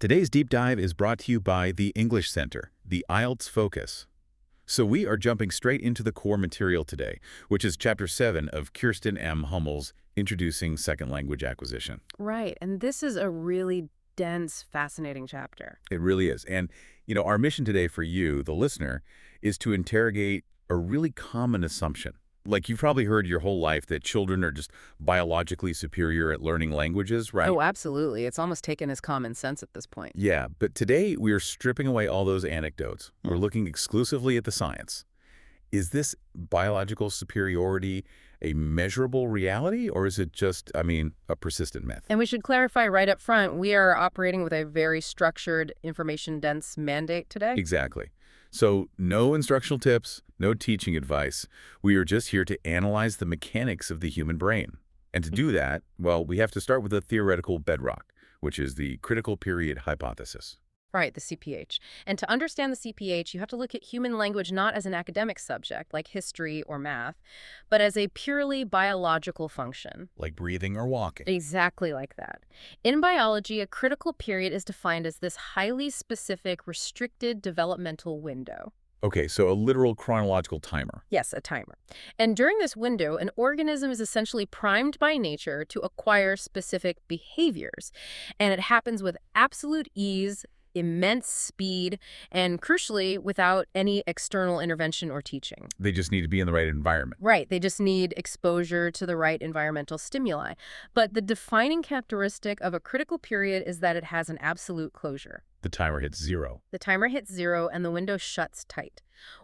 Today's deep dive is brought to you by the English Center, the IELTS FOCUS. So we are jumping straight into the core material today, which is Chapter 7 of Kirsten M. Hummel's Introducing Second Language Acquisition. Right, and this is a really dense, fascinating chapter. It really is. And, our mission today for you, the listener, is to interrogate a really common assumption. Like you've probably heard your whole life that children are just biologically superior at learning languages, right? Oh, absolutely. It's almost taken as common sense at this point. Yeah, but today we are stripping away all those anecdotes. We're looking exclusively at the science. Is this biological superiority a measurable reality, or is it just, a persistent myth? And we should clarify right up front, we are operating with a very structured, information-dense mandate today. Exactly. So no instructional tips, no teaching advice. We are just here to analyze the mechanics of the human brain. And to do that, well, we have to start with a theoretical bedrock, which is the critical period hypothesis. Right, the CPH. And to understand the CPH, you have to look at human language not as an academic subject, like history or math, but as a purely biological function. Like breathing or walking. Exactly like that. In biology, a critical period is defined as this highly specific, restricted developmental window. Okay, so a literal chronological timer. Yes, a timer. And during this window, an organism is essentially primed by nature to acquire specific behaviors. And it happens with absolute ease, immense speed, and crucially, without any external intervention or teaching. They just need to be in the right environment. Right. They just need exposure to the right environmental stimuli. But the defining characteristic of a critical period is that it has an absolute closure. The timer hits zero. The timer hits zero and the window shuts tight.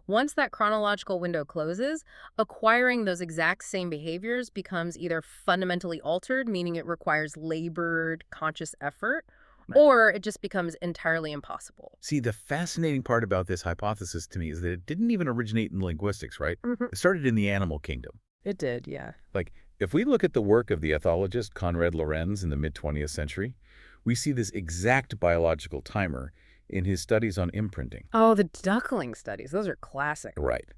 Once that chronological window closes, acquiring those exact same behaviors becomes either fundamentally altered, meaning it requires labored, conscious effort, or it just becomes entirely impossible. See, the fascinating part about this hypothesis to me is that it didn't even originate in linguistics, right? Mm-hmm. It started in the animal kingdom. It did, yeah. Like, if we look at the work of the ethologist Konrad Lorenz in the mid-20th century, we see this exact biological timer in his studies on imprinting. Oh, the duckling studies. Those are classic. Right.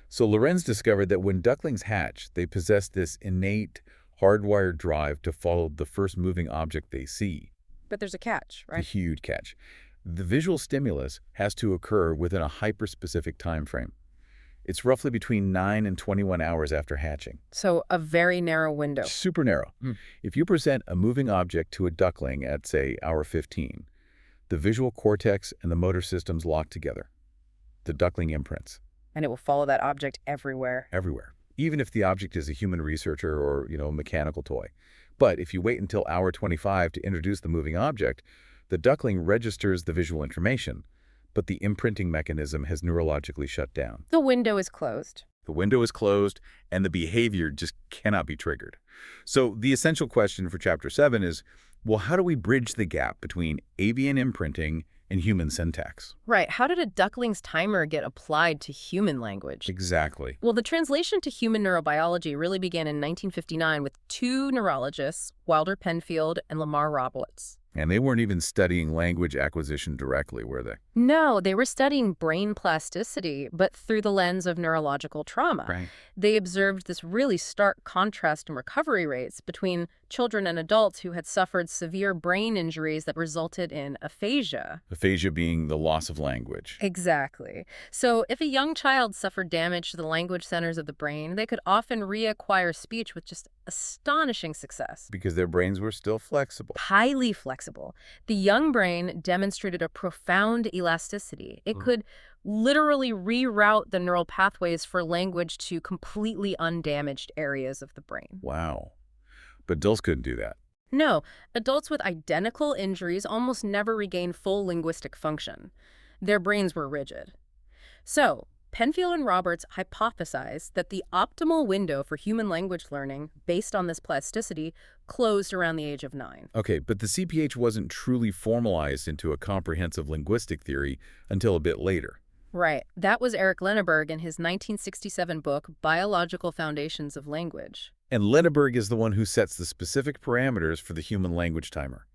So Lorenz discovered that when ducklings hatch, they possess this innate, hardwired drive to follow the first moving object they see. But there's a catch, right? A huge catch. The visual stimulus has to occur within a hyper-specific time frame. It's roughly between 9 and 21 hours after hatching. So a very narrow window. Super narrow. If you present a moving object to a duckling at, say, hour 15, the visual cortex and the motor systems lock together. The duckling imprints. And it will follow that object everywhere. Everywhere. Even if the object is a human researcher or, a mechanical toy. But if you wait until hour 25 to introduce the moving object, the duckling registers the visual information, but the imprinting mechanism has neurologically shut down. The window is closed. The window is closed, and the behavior just cannot be triggered. So the essential question for Chapter 7 is, well, how do we bridge the gap between avian imprinting and human syntax? Right. How did a duckling's timer get applied to human language? Exactly. Well, the translation to human neurobiology really began in 1959 with two neurologists, Wilder Penfield and Lamar Roblitz. And they weren't even studying language acquisition directly, were they? No, they were studying brain plasticity, but through the lens of neurological trauma. Right. They observed this really stark contrast in recovery rates between children and adults who had suffered severe brain injuries that resulted in aphasia. Aphasia being the loss of language. Exactly. So if a young child suffered damage to the language centers of the brain, they could often reacquire speech with just astonishing success. Because their brains were still flexible. Highly flexible. The young brain demonstrated a profound elasticity. It could literally reroute the neural pathways for language to completely undamaged areas of the brain. Wow. But adults couldn't do that. No, adults with identical injuries almost never regain full linguistic function. Their brains were rigid. So, Penfield and Roberts hypothesized that the optimal window for human language learning, based on this plasticity, closed around the age of 9. Okay, but the CPH wasn't truly formalized into a comprehensive linguistic theory until a bit later. Right. That was Eric Lenneberg in his 1967 book, Biological Foundations of Language. And Lenneberg is the one who sets the specific parameters for the human language timer.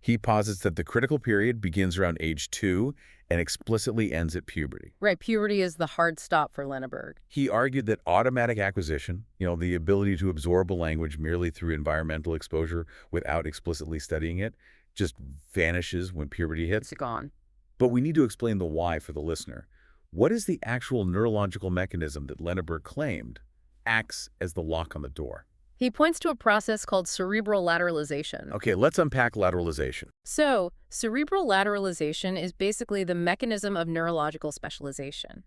He posits that the critical period begins around age 2 and explicitly ends at puberty. Right, puberty is the hard stop for Lenneberg. He argued that automatic acquisition, the ability to absorb a language merely through environmental exposure without explicitly studying it, just vanishes when puberty hits. It's gone. But we need to explain the why for the listener. What is the actual neurological mechanism that Lenneberg claimed acts as the lock on the door? He points to a process called cerebral lateralization. Okay, let's unpack lateralization. So, cerebral lateralization is basically the mechanism of neurological specialization.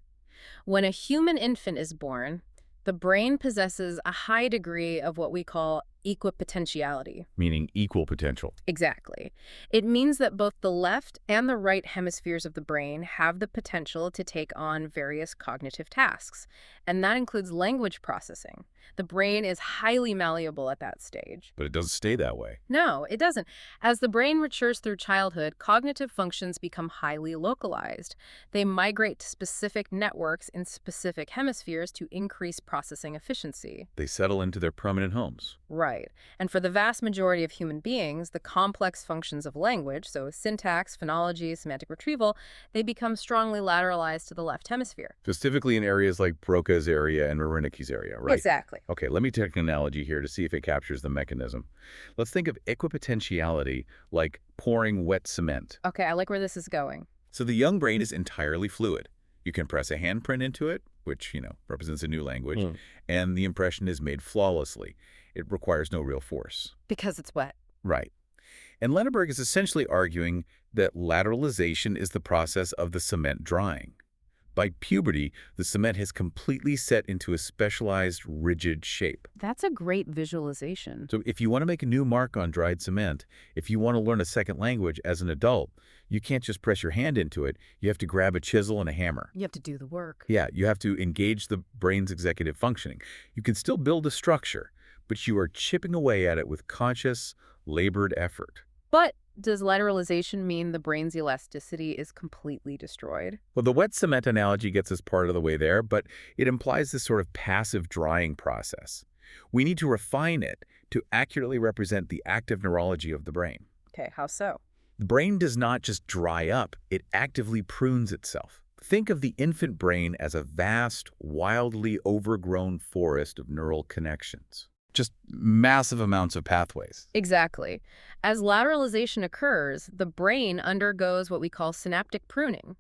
When a human infant is born, the brain possesses a high degree of what we call equipotentiality. Meaning equal potential. Exactly. It means that both the left and the right hemispheres of the brain have the potential to take on various cognitive tasks, and that includes language processing. The brain is highly malleable at that stage. But it doesn't stay that way. No, it doesn't. As the brain matures through childhood, cognitive functions become highly localized. They migrate to specific networks in specific hemispheres to increase processing efficiency. They settle into their permanent homes. Right. And for the vast majority of human beings, the complex functions of language, so syntax, phonology, semantic retrieval, they become strongly lateralized to the left hemisphere. Specifically in areas like Broca's area and Wernicke's area, right? Exactly. Okay, let me take an analogy here to see if it captures the mechanism. Let's think of equipotentiality like pouring wet cement. Okay, I like where this is going. So the young brain is entirely fluid. You can press a handprint into it, which, represents a new language, and the impression is made flawlessly. It requires no real force. Because it's wet. Right. And Lenneberg is essentially arguing that lateralization is the process of the cement drying. By puberty, the cement has completely set into a specialized, rigid shape. That's a great visualization. So if you want to make a new mark on dried cement, if you want to learn a second language as an adult, you can't just press your hand into it. You have to grab a chisel and a hammer. You have to do the work. Yeah, you have to engage the brain's executive functioning. You can still build a structure, but you are chipping away at it with conscious, labored effort. But does lateralization mean the brain's elasticity is completely destroyed? Well, the wet cement analogy gets us part of the way there, but it implies this sort of passive drying process. We need to refine it to accurately represent the active neurology of the brain. Okay, how so? The brain does not just dry up, it actively prunes itself. Think of the infant brain as a vast, wildly overgrown forest of neural connections. Just massive amounts of pathways. Exactly. As lateralization occurs, the brain undergoes what we call synaptic pruning.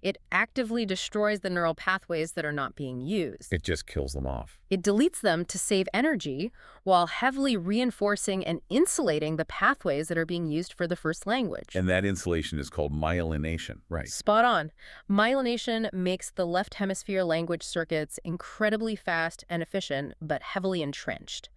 It actively destroys the neural pathways that are not being used. It just kills them off. It deletes them to save energy while heavily reinforcing and insulating the pathways that are being used for the first language. And that insulation is called myelination, right? Spot on. Myelination makes the left hemisphere language circuits incredibly fast and efficient, but heavily entrenched.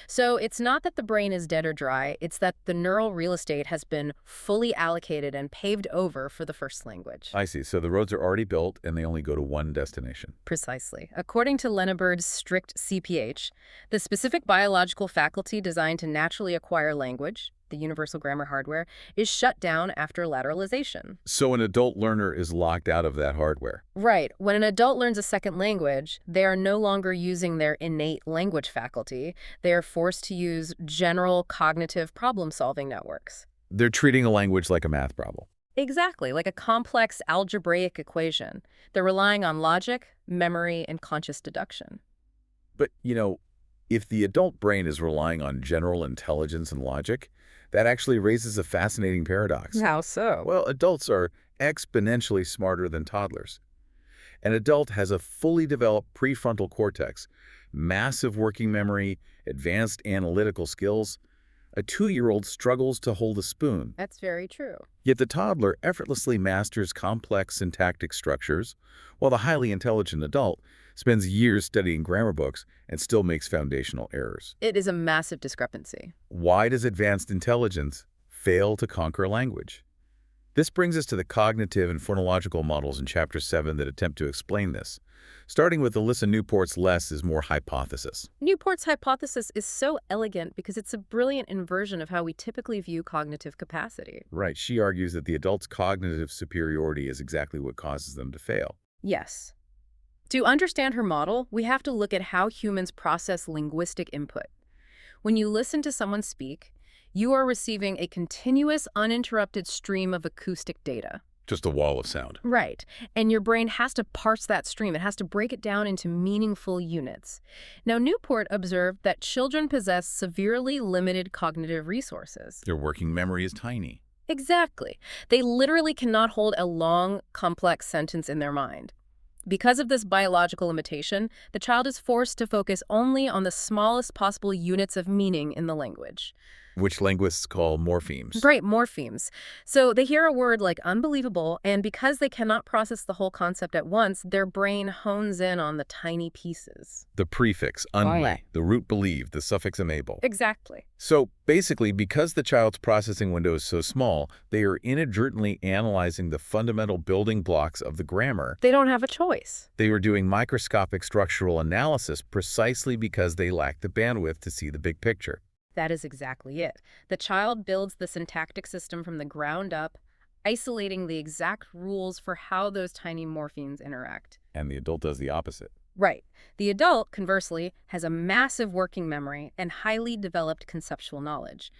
So it's not that the brain is dead or dry, it's that the neural real estate has been fully allocated and paved over for the first language. I see. So the roads are already built and they only go to one destination. Precisely. According to Lenneberg's strict CPH, the specific biological faculty designed to naturally acquire language, the universal grammar hardware, is shut down after lateralization. So an adult learner is locked out of that hardware. Right. When an adult learns a second language, they are no longer using their innate language faculty. They are forced to use general cognitive problem-solving networks. They're treating a language like a math problem. Exactly, like a complex algebraic equation. They're relying on logic, memory, and conscious deduction. But, if the adult brain is relying on general intelligence and logic, that actually raises a fascinating paradox. How so? Well, adults are exponentially smarter than toddlers. An adult has a fully developed prefrontal cortex, massive working memory, advanced analytical skills. A 2-year-old struggles to hold a spoon. That's very true. Yet the toddler effortlessly masters complex syntactic structures, while the highly intelligent adult spends years studying grammar books and still makes foundational errors. It is a massive discrepancy. Why does advanced intelligence fail to conquer language? This brings us to the cognitive and phonological models in Chapter 7 that attempt to explain this, starting with Alyssa Newport's less is more hypothesis. Newport's hypothesis is so elegant because it's a brilliant inversion of how we typically view cognitive capacity. Right. She argues that the adult's cognitive superiority is exactly what causes them to fail. Yes. To understand her model, we have to look at how humans process linguistic input. When you listen to someone speak, you are receiving a continuous, uninterrupted stream of acoustic data. Just a wall of sound. Right. And your brain has to parse that stream. It has to break it down into meaningful units. Now, Newport observed that children possess severely limited cognitive resources. Their working memory is tiny. Exactly. They literally cannot hold a long, complex sentence in their mind. Because of this biological limitation, the child is forced to focus only on the smallest possible units of meaning in the language. Which linguists call morphemes. Right, morphemes. So they hear a word like unbelievable, and because they cannot process the whole concept at once, their brain hones in on the tiny pieces. The prefix, unli, the root believe, the suffix amable. Exactly. So basically, because the child's processing window is so small, they are inadvertently analyzing the fundamental building blocks of the grammar. They don't have a choice. They are doing microscopic structural analysis precisely because they lack the bandwidth to see the big picture. That is exactly it. The child builds the syntactic system from the ground up, isolating the exact rules for how those tiny morphemes interact. And the adult does the opposite. Right. The adult, conversely, has a massive working memory and highly developed conceptual knowledge.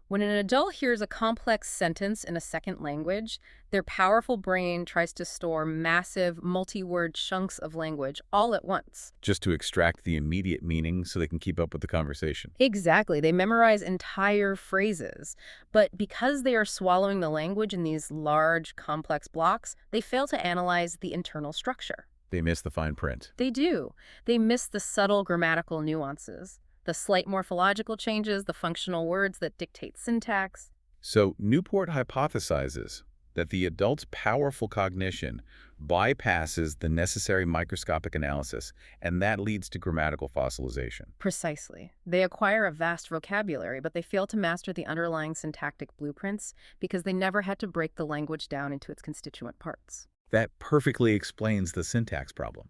When an adult hears a complex sentence in a second language, their powerful brain tries to store massive, multi-word chunks of language all at once. Just to extract the immediate meaning so they can keep up with the conversation. Exactly. They memorize entire phrases. But because they are swallowing the language in these large, complex blocks, they fail to analyze the internal structure. They miss the fine print. They do. They miss the subtle grammatical nuances, the slight morphological changes, the functional words that dictate syntax. So Newport hypothesizes that the adult's powerful cognition bypasses the necessary microscopic analysis, and that leads to grammatical fossilization. Precisely. They acquire a vast vocabulary, but they fail to master the underlying syntactic blueprints because they never had to break the language down into its constituent parts. That perfectly explains the syntax problem.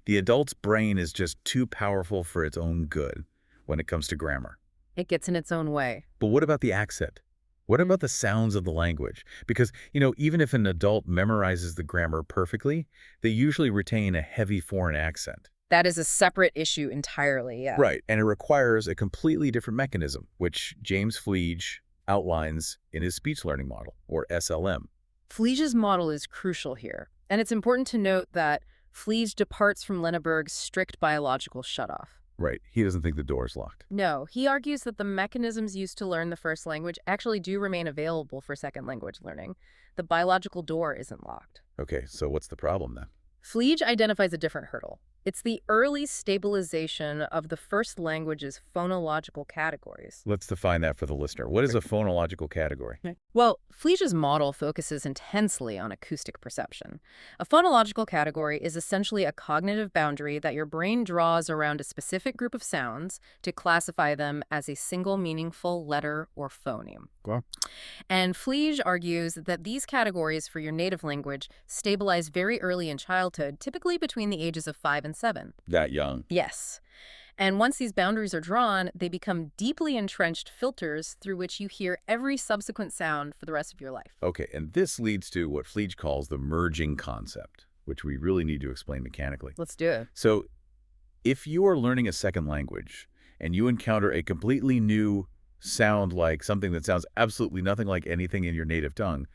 The adult's brain is just too powerful for its own good when it comes to grammar. It gets in its own way. But what about the accent? What about the sounds of the language? Because, even if an adult memorizes the grammar perfectly, they usually retain a heavy foreign accent. That is a separate issue entirely, yeah. Right, and it requires a completely different mechanism, which James Fleege outlines in his speech learning model, or SLM. Fleege's model is crucial here, and it's important to note that Fleege departs from Lenneberg's strict biological shutoff. Right. He doesn't think the door is locked. No, he argues that the mechanisms used to learn the first language actually do remain available for second language learning. The biological door isn't locked. Okay, so what's the problem then? Fleege identifies a different hurdle. It's the early stabilization of the first language's phonological categories. Let's define that for the listener. What is a phonological category? Well, Fleege's model focuses intensely on acoustic perception. A phonological category is essentially a cognitive boundary that your brain draws around a specific group of sounds to classify them as a single meaningful letter or phoneme. Wow. And Fleege argues that these categories for your native language stabilize very early in childhood, typically between the ages of 5 and 7. That young. Yes. And once these boundaries are drawn, they become deeply entrenched filters through which you hear every subsequent sound for the rest of your life. Okay, and this leads to what Fleege calls the merging concept, which we really need to explain mechanically. Let's do it. So, if you are learning a second language and you encounter a completely new sound, like something that sounds absolutely nothing like anything in your native tongue,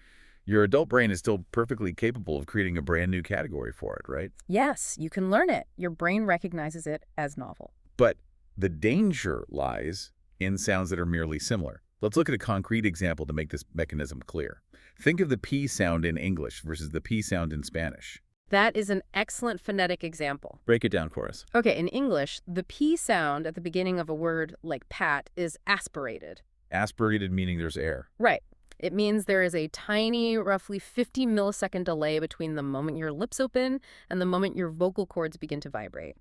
your adult brain is still perfectly capable of creating a brand new category for it, right? Yes, you can learn it. Your brain recognizes it as novel. But the danger lies in sounds that are merely similar. Let's look at a concrete example to make this mechanism clear. Think of the P sound in English versus the P sound in Spanish. That is an excellent phonetic example. Break it down for us. Okay, in English, the P sound at the beginning of a word like pat is aspirated. Aspirated meaning there's air. Right. It means there is a tiny, roughly 50 millisecond delay between the moment your lips open and the moment your vocal cords begin to vibrate.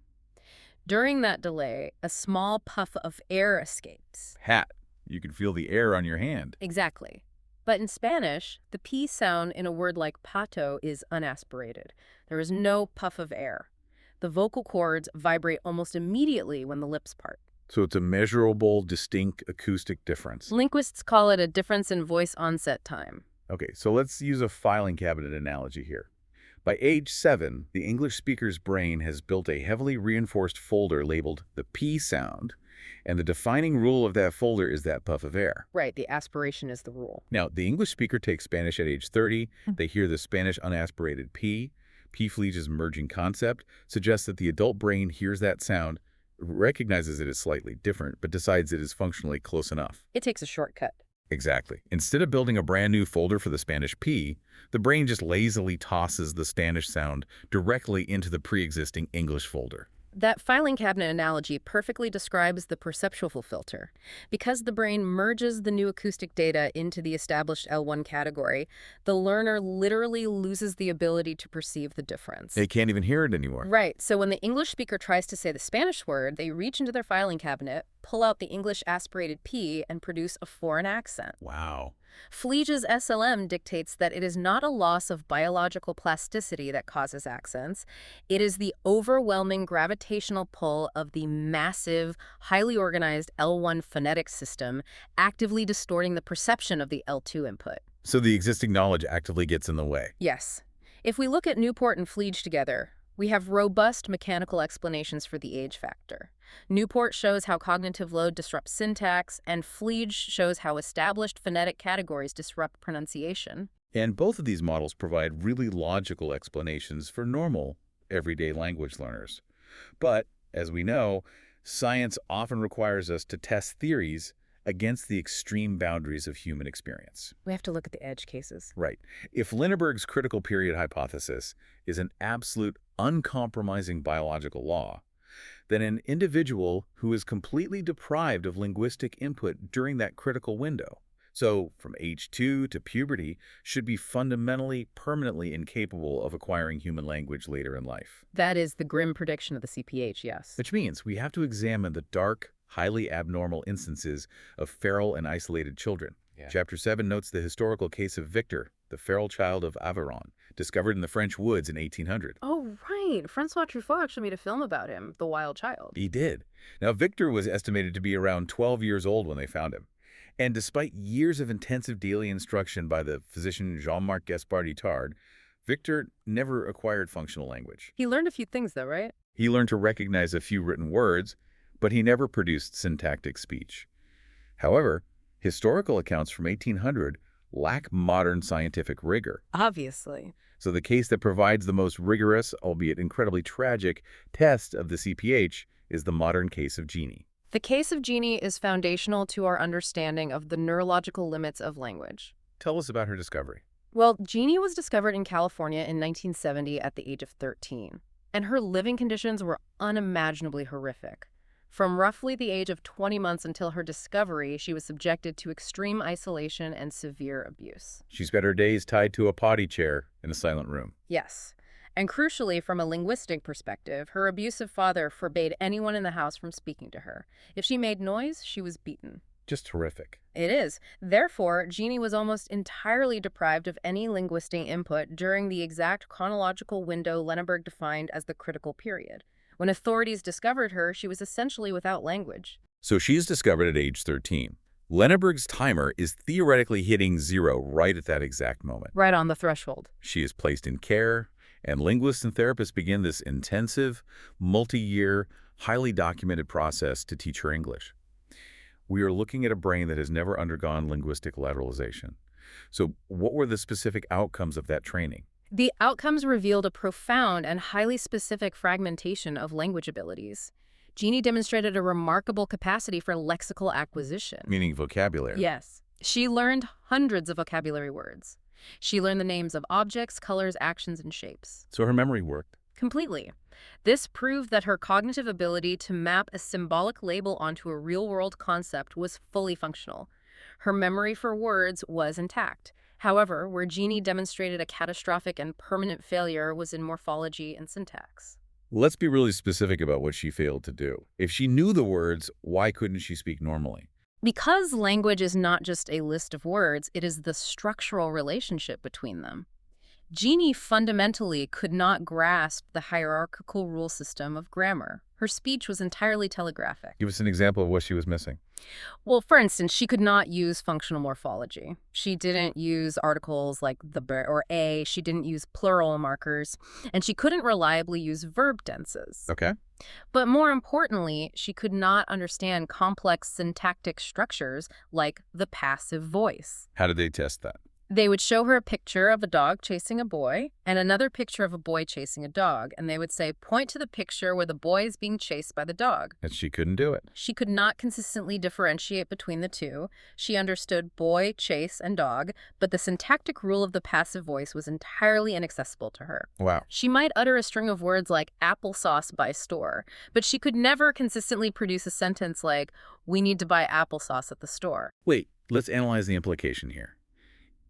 During that delay, a small puff of air escapes. Hat. You can feel the air on your hand. Exactly. But in Spanish, the P sound in a word like pato is unaspirated. There is no puff of air. The vocal cords vibrate almost immediately when the lips part. So it's a measurable, distinct acoustic difference. Linguists call it a difference in voice onset time. Okay, so let's use a filing cabinet analogy here. By age 7, the English speaker's brain has built a heavily reinforced folder labeled the P sound, and the defining rule of that folder is that puff of air. Right, the aspiration is the rule. Now, the English speaker takes Spanish at age 30. They hear the Spanish unaspirated P. P. Fleege's merging concept suggests that the adult brain hears that sound, recognizes it as slightly different, but decides it is functionally close enough. It takes a shortcut. Exactly. Instead of building a brand new folder for the Spanish P, the brain just lazily tosses the Spanish sound directly into the pre-existing English folder. That filing cabinet analogy perfectly describes the perceptual filter. Because the brain merges the new acoustic data into the established L1 category, the learner literally loses the ability to perceive the difference. They can't even hear it anymore. Right, so when the English speaker tries to say the Spanish word, they reach into their filing cabinet, pull out the English aspirated P, and produce a foreign accent. Wow. Fleege's SLM dictates that it is not a loss of biological plasticity that causes accents. It is the overwhelming gravitational pull of the massive, highly organized L1 phonetic system actively distorting the perception of the L2 input. So the existing knowledge actively gets in the way. Yes. If we look at Newport and Fleege together, we have robust mechanical explanations for the age factor. Newport shows how cognitive load disrupts syntax, and Fleege shows how established phonetic categories disrupt pronunciation. And both of these models provide really logical explanations for normal, everyday language learners. But, as we know, science often requires us to test theories against the extreme boundaries of human experience. We have to look at the edge cases. Right. If Linneberg's critical period hypothesis is an absolute, uncompromising biological law, then an individual who is completely deprived of linguistic input during that critical window, so from age 2 to puberty, should be fundamentally, permanently incapable of acquiring human language later in life. That is the grim prediction of the CPH, yes. Which means we have to examine the dark, highly abnormal instances of feral and isolated children. Chapter 7 notes the historical case of Victor, the feral child of Aveyron, discovered in the French woods in 1800. Oh, right. Francois Truffaut actually made a film about him, The Wild Child. He did. Now, Victor was estimated to be around 12 years old when they found him. And despite years of intensive daily instruction by the physician Jean-Marc Gaspard-Itard, Victor never acquired functional language. He learned a few things, though, right? He learned to recognize a few written words, but he never produced syntactic speech. However, historical accounts from 1800 lack modern scientific rigor. Obviously. So the case that provides the most rigorous, albeit incredibly tragic, test of the CPH is the modern case of Jeannie. The case of Jeannie is foundational to our understanding of the neurological limits of language. Tell us about her discovery. Well, Jeannie was discovered in California in 1970 at the age of 13, and her living conditions were unimaginably horrific. From roughly the age of 20 months until her discovery, she was subjected to extreme isolation and severe abuse. She spent her days tied to a potty chair in a silent room. Yes. And crucially, from a linguistic perspective, her abusive father forbade anyone in the house from speaking to her. If she made noise, she was beaten. Just horrific. It is. Therefore, Jeannie was almost entirely deprived of any linguistic input during the exact chronological window Linneberg defined as the critical period. When authorities discovered her, she was essentially without language. So she's discovered at age 13. Linneberg's timer is theoretically hitting 0 right at that exact moment. Right on the threshold. She is placed in care, and linguists and therapists begin this intensive, multi-year, highly documented process to teach her English. We are looking at a brain that has never undergone linguistic lateralization. So what were the specific outcomes of that training? The outcomes revealed a profound and highly specific fragmentation of language abilities. Jeannie demonstrated a remarkable capacity for lexical acquisition. Meaning vocabulary. Yes. She learned hundreds of vocabulary words. She learned the names of objects, colors, actions, and shapes. So her memory worked. Completely. This proved that her cognitive ability to map a symbolic label onto a real-world concept was fully functional. Her memory for words was intact. However, where Jeannie demonstrated a catastrophic and permanent failure was in morphology and syntax. Let's be really specific about what she failed to do. If she knew the words, why couldn't she speak normally? Because language is not just a list of words, it is the structural relationship between them. Jeannie fundamentally could not grasp the hierarchical rule system of grammar. Her speech was entirely telegraphic. Give us an example of what she was missing. Well, for instance, she could not use functional morphology. She didn't use articles like the or a. She didn't use plural markers. And she couldn't reliably use verb tenses. Okay. But more importantly, she could not understand complex syntactic structures like the passive voice. How did they test that? They would show her a picture of a dog chasing a boy and another picture of a boy chasing a dog, and they would say, point to the picture where the boy is being chased by the dog. And she couldn't do it. She could not consistently differentiate between the two. She understood boy, chase, and dog, but the syntactic rule of the passive voice was entirely inaccessible to her. Wow. She might utter a string of words like applesauce by store, but she could never consistently produce a sentence like, we need to buy applesauce at the store. Wait, let's analyze the implication here.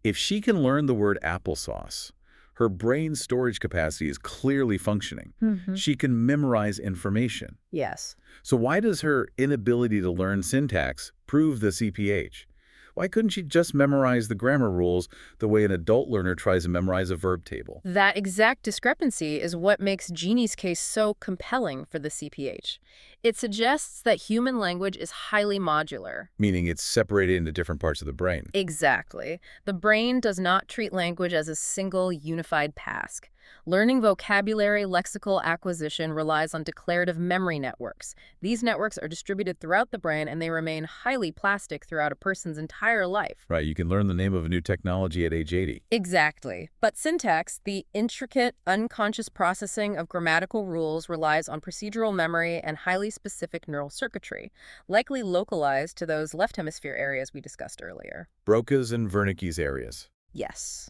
If she can learn the word applesauce, her brain's storage capacity is clearly functioning. She can memorize information. Yes. So why does her inability to learn syntax prove the CPH? Why couldn't she just memorize the grammar rules the way an adult learner tries to memorize a verb table? That exact discrepancy is what makes Jeannie's case so compelling for the CPH. It suggests that human language is highly modular. Meaning it's separated into different parts of the brain. Exactly. The brain does not treat language as a single, unified task. Learning vocabulary lexical acquisition relies on declarative memory networks. These networks are distributed throughout the brain, and they remain highly plastic throughout a person's entire life. Right, you can learn the name of a new technology at age 80. Exactly. But syntax, the intricate, unconscious processing of grammatical rules, relies on procedural memory and highly specific neural circuitry, likely localized to those left hemisphere areas we discussed earlier. Broca's and Wernicke's areas. Yes.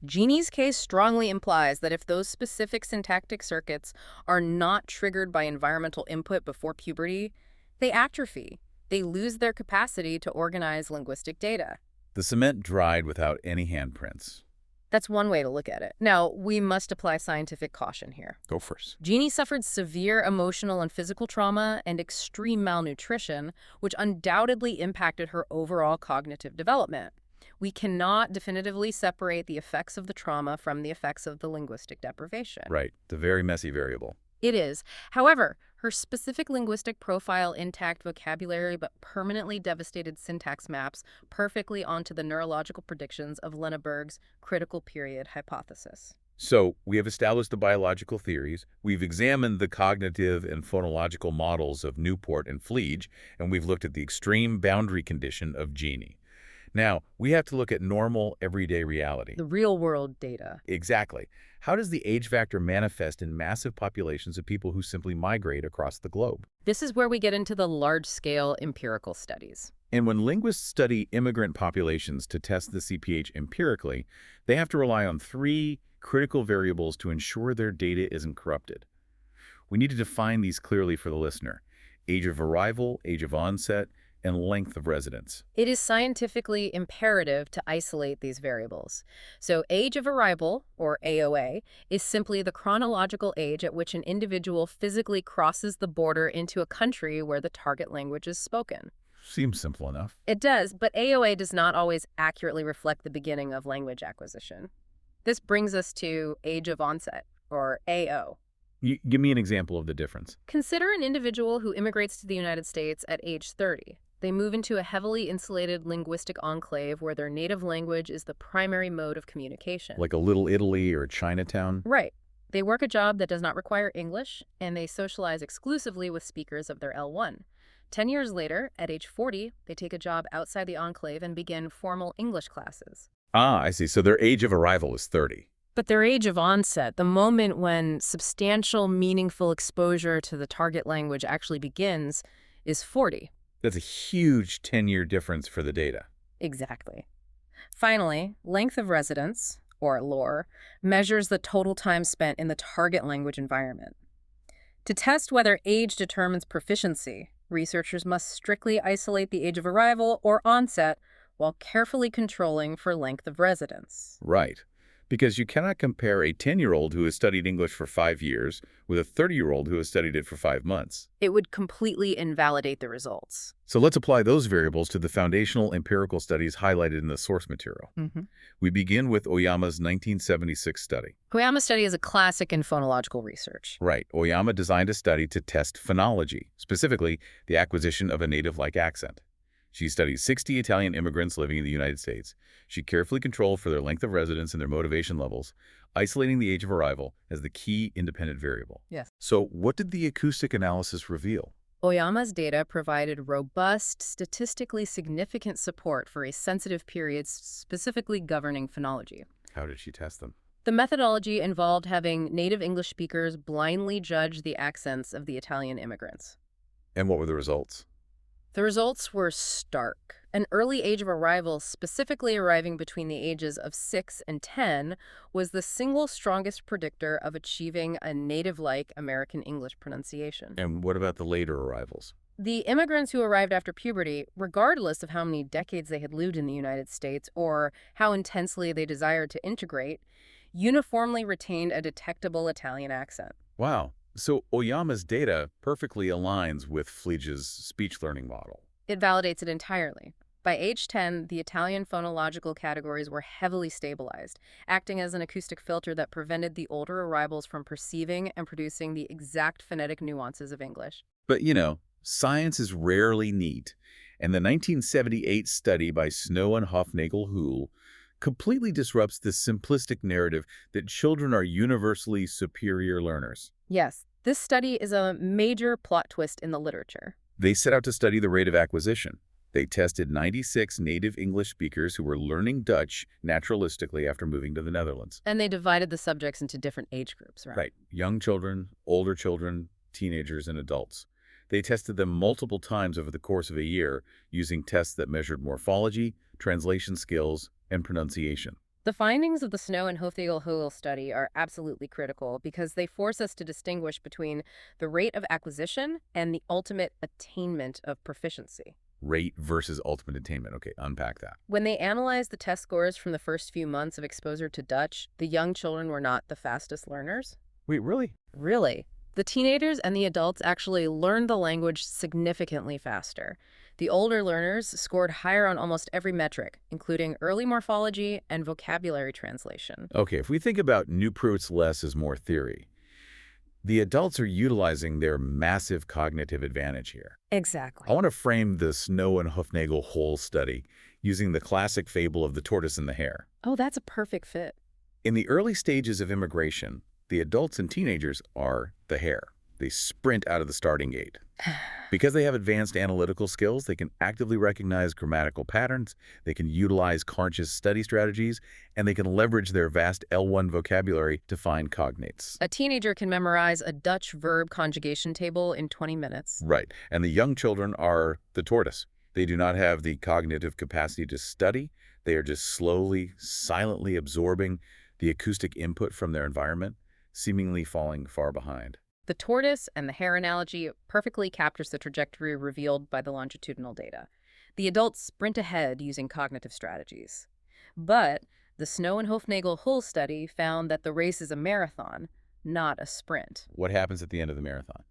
Jeannie's case strongly implies that if those specific syntactic circuits are not triggered by environmental input before puberty, they atrophy. They lose their capacity to organize linguistic data. The cement dried without any handprints. That's one way to look at it. Now, we must apply scientific caution here. Go first. Jeannie suffered severe emotional and physical trauma and extreme malnutrition, which undoubtedly impacted her overall cognitive development. We cannot definitively separate the effects of the trauma from the effects of the linguistic deprivation. Right, the very messy variable. It is. However, her specific linguistic profile, intact vocabulary, but permanently devastated syntax maps perfectly onto the neurological predictions of Lenneberg's critical period hypothesis. So, we have established the biological theories, we've examined the cognitive and phonological models of Newport and Fleege, and we've looked at the extreme boundary condition of Jeannie. Now, we have to look at normal, everyday reality. The real-world data. Exactly. How does the age factor manifest in massive populations of people who simply migrate across the globe? This is where we get into the large-scale empirical studies. And when linguists study immigrant populations to test the CPH empirically, they have to rely on three critical variables to ensure their data isn't corrupted. We need to define these clearly for the listener: age of arrival, age of onset, and length of residence. It is scientifically imperative to isolate these variables. So age of arrival, or AOA, is simply the chronological age at which an individual physically crosses the border into a country where the target language is spoken. Seems simple enough. It does, but AOA does not always accurately reflect the beginning of language acquisition. This brings us to age of onset, or AO. Give me an example of the difference. Consider an individual who immigrates to the United States at age 30. They move into a heavily insulated linguistic enclave where their native language is the primary mode of communication. Like a Little Italy or Chinatown? Right. They work a job that does not require English, and they socialize exclusively with speakers of their L1. 10 years later, at age 40, they take a job outside the enclave and begin formal English classes. Ah, I see. So their age of arrival is 30. But their age of onset, the moment when substantial, meaningful exposure to the target language actually begins, is 40. That's a huge 10-year difference for the data. Exactly. Finally, length of residence, or LOR, measures the total time spent in the target language environment. To test whether age determines proficiency, researchers must strictly isolate the age of arrival or onset while carefully controlling for length of residence. Right. Because you cannot compare a 10-year-old who has studied English for 5 years with a 30-year-old who has studied it for 5 months. It would completely invalidate the results. So let's apply those variables to the foundational empirical studies highlighted in the source material. We begin with Oyama's 1976 study. Oyama's study is a classic in phonological research. Right. Oyama designed a study to test phonology, specifically the acquisition of a native-like accent. She studied 60 Italian immigrants living in the United States. She carefully controlled for their length of residence and their motivation levels, isolating the age of arrival as the key independent variable. Yes. So what did the acoustic analysis reveal? Oyama's data provided robust, statistically significant support for a sensitive period specifically governing phonology. How did she test them? The methodology involved having native English speakers blindly judge the accents of the Italian immigrants. And what were the results? The results were stark. An early age of arrival, specifically arriving between the ages of 6 and 10, was the single strongest predictor of achieving a native-like American English pronunciation. And what about the later arrivals? The immigrants who arrived after puberty, regardless of how many decades they had lived in the United States or how intensely they desired to integrate, uniformly retained a detectable Italian accent. Wow. So Oyama's data perfectly aligns with Fleege's speech learning model. It validates it entirely. By age 10, the Italian phonological categories were heavily stabilized, acting as an acoustic filter that prevented the older arrivals from perceiving and producing the exact phonetic nuances of English. But, science is rarely neat, and the 1978 study by Snow and Hofnagel-Hull completely disrupts this simplistic narrative that children are universally superior learners. Yes, this study is a major plot twist in the literature. They set out to study the rate of acquisition. They tested 96 native English speakers who were learning Dutch naturalistically after moving to the Netherlands. And they divided the subjects into different age groups, right? Right. Young children, older children, teenagers, and adults. They tested them multiple times over the course of a year using tests that measured morphology, translation skills, and pronunciation. The findings of the Snow and Hofnagel-Hull study are absolutely critical because they force us to distinguish between the rate of acquisition and the ultimate attainment of proficiency. Rate versus ultimate attainment. Okay, unpack that. When they analyzed the test scores from the first few months of exposure to Dutch, the young children were not the fastest learners. Wait, really? Really. The teenagers and the adults actually learned the language significantly faster. The older learners scored higher on almost every metric, including early morphology and vocabulary translation. Okay, if we think about Newport's less is more theory, the adults are utilizing their massive cognitive advantage here. Exactly. I want to frame the Snow and Hofnagel-Hull study using the classic fable of the tortoise and the hare. Oh, that's a perfect fit. In the early stages of immigration, the adults and teenagers are the hare. They sprint out of the starting gate. Because they have advanced analytical skills, they can actively recognize grammatical patterns, they can utilize conscious study strategies, and they can leverage their vast L1 vocabulary to find cognates. A teenager can memorize a Dutch verb conjugation table in 20 minutes. Right. And the young children are the tortoise. They do not have the cognitive capacity to study. They are just slowly, silently absorbing the acoustic input from their environment, seemingly falling far behind. The tortoise and the hare analogy perfectly captures the trajectory revealed by the longitudinal data. The adults sprint ahead using cognitive strategies. But the Snow and Hofnagel-Hull study found that the race is a marathon, not a sprint. What happens at the end of the marathon?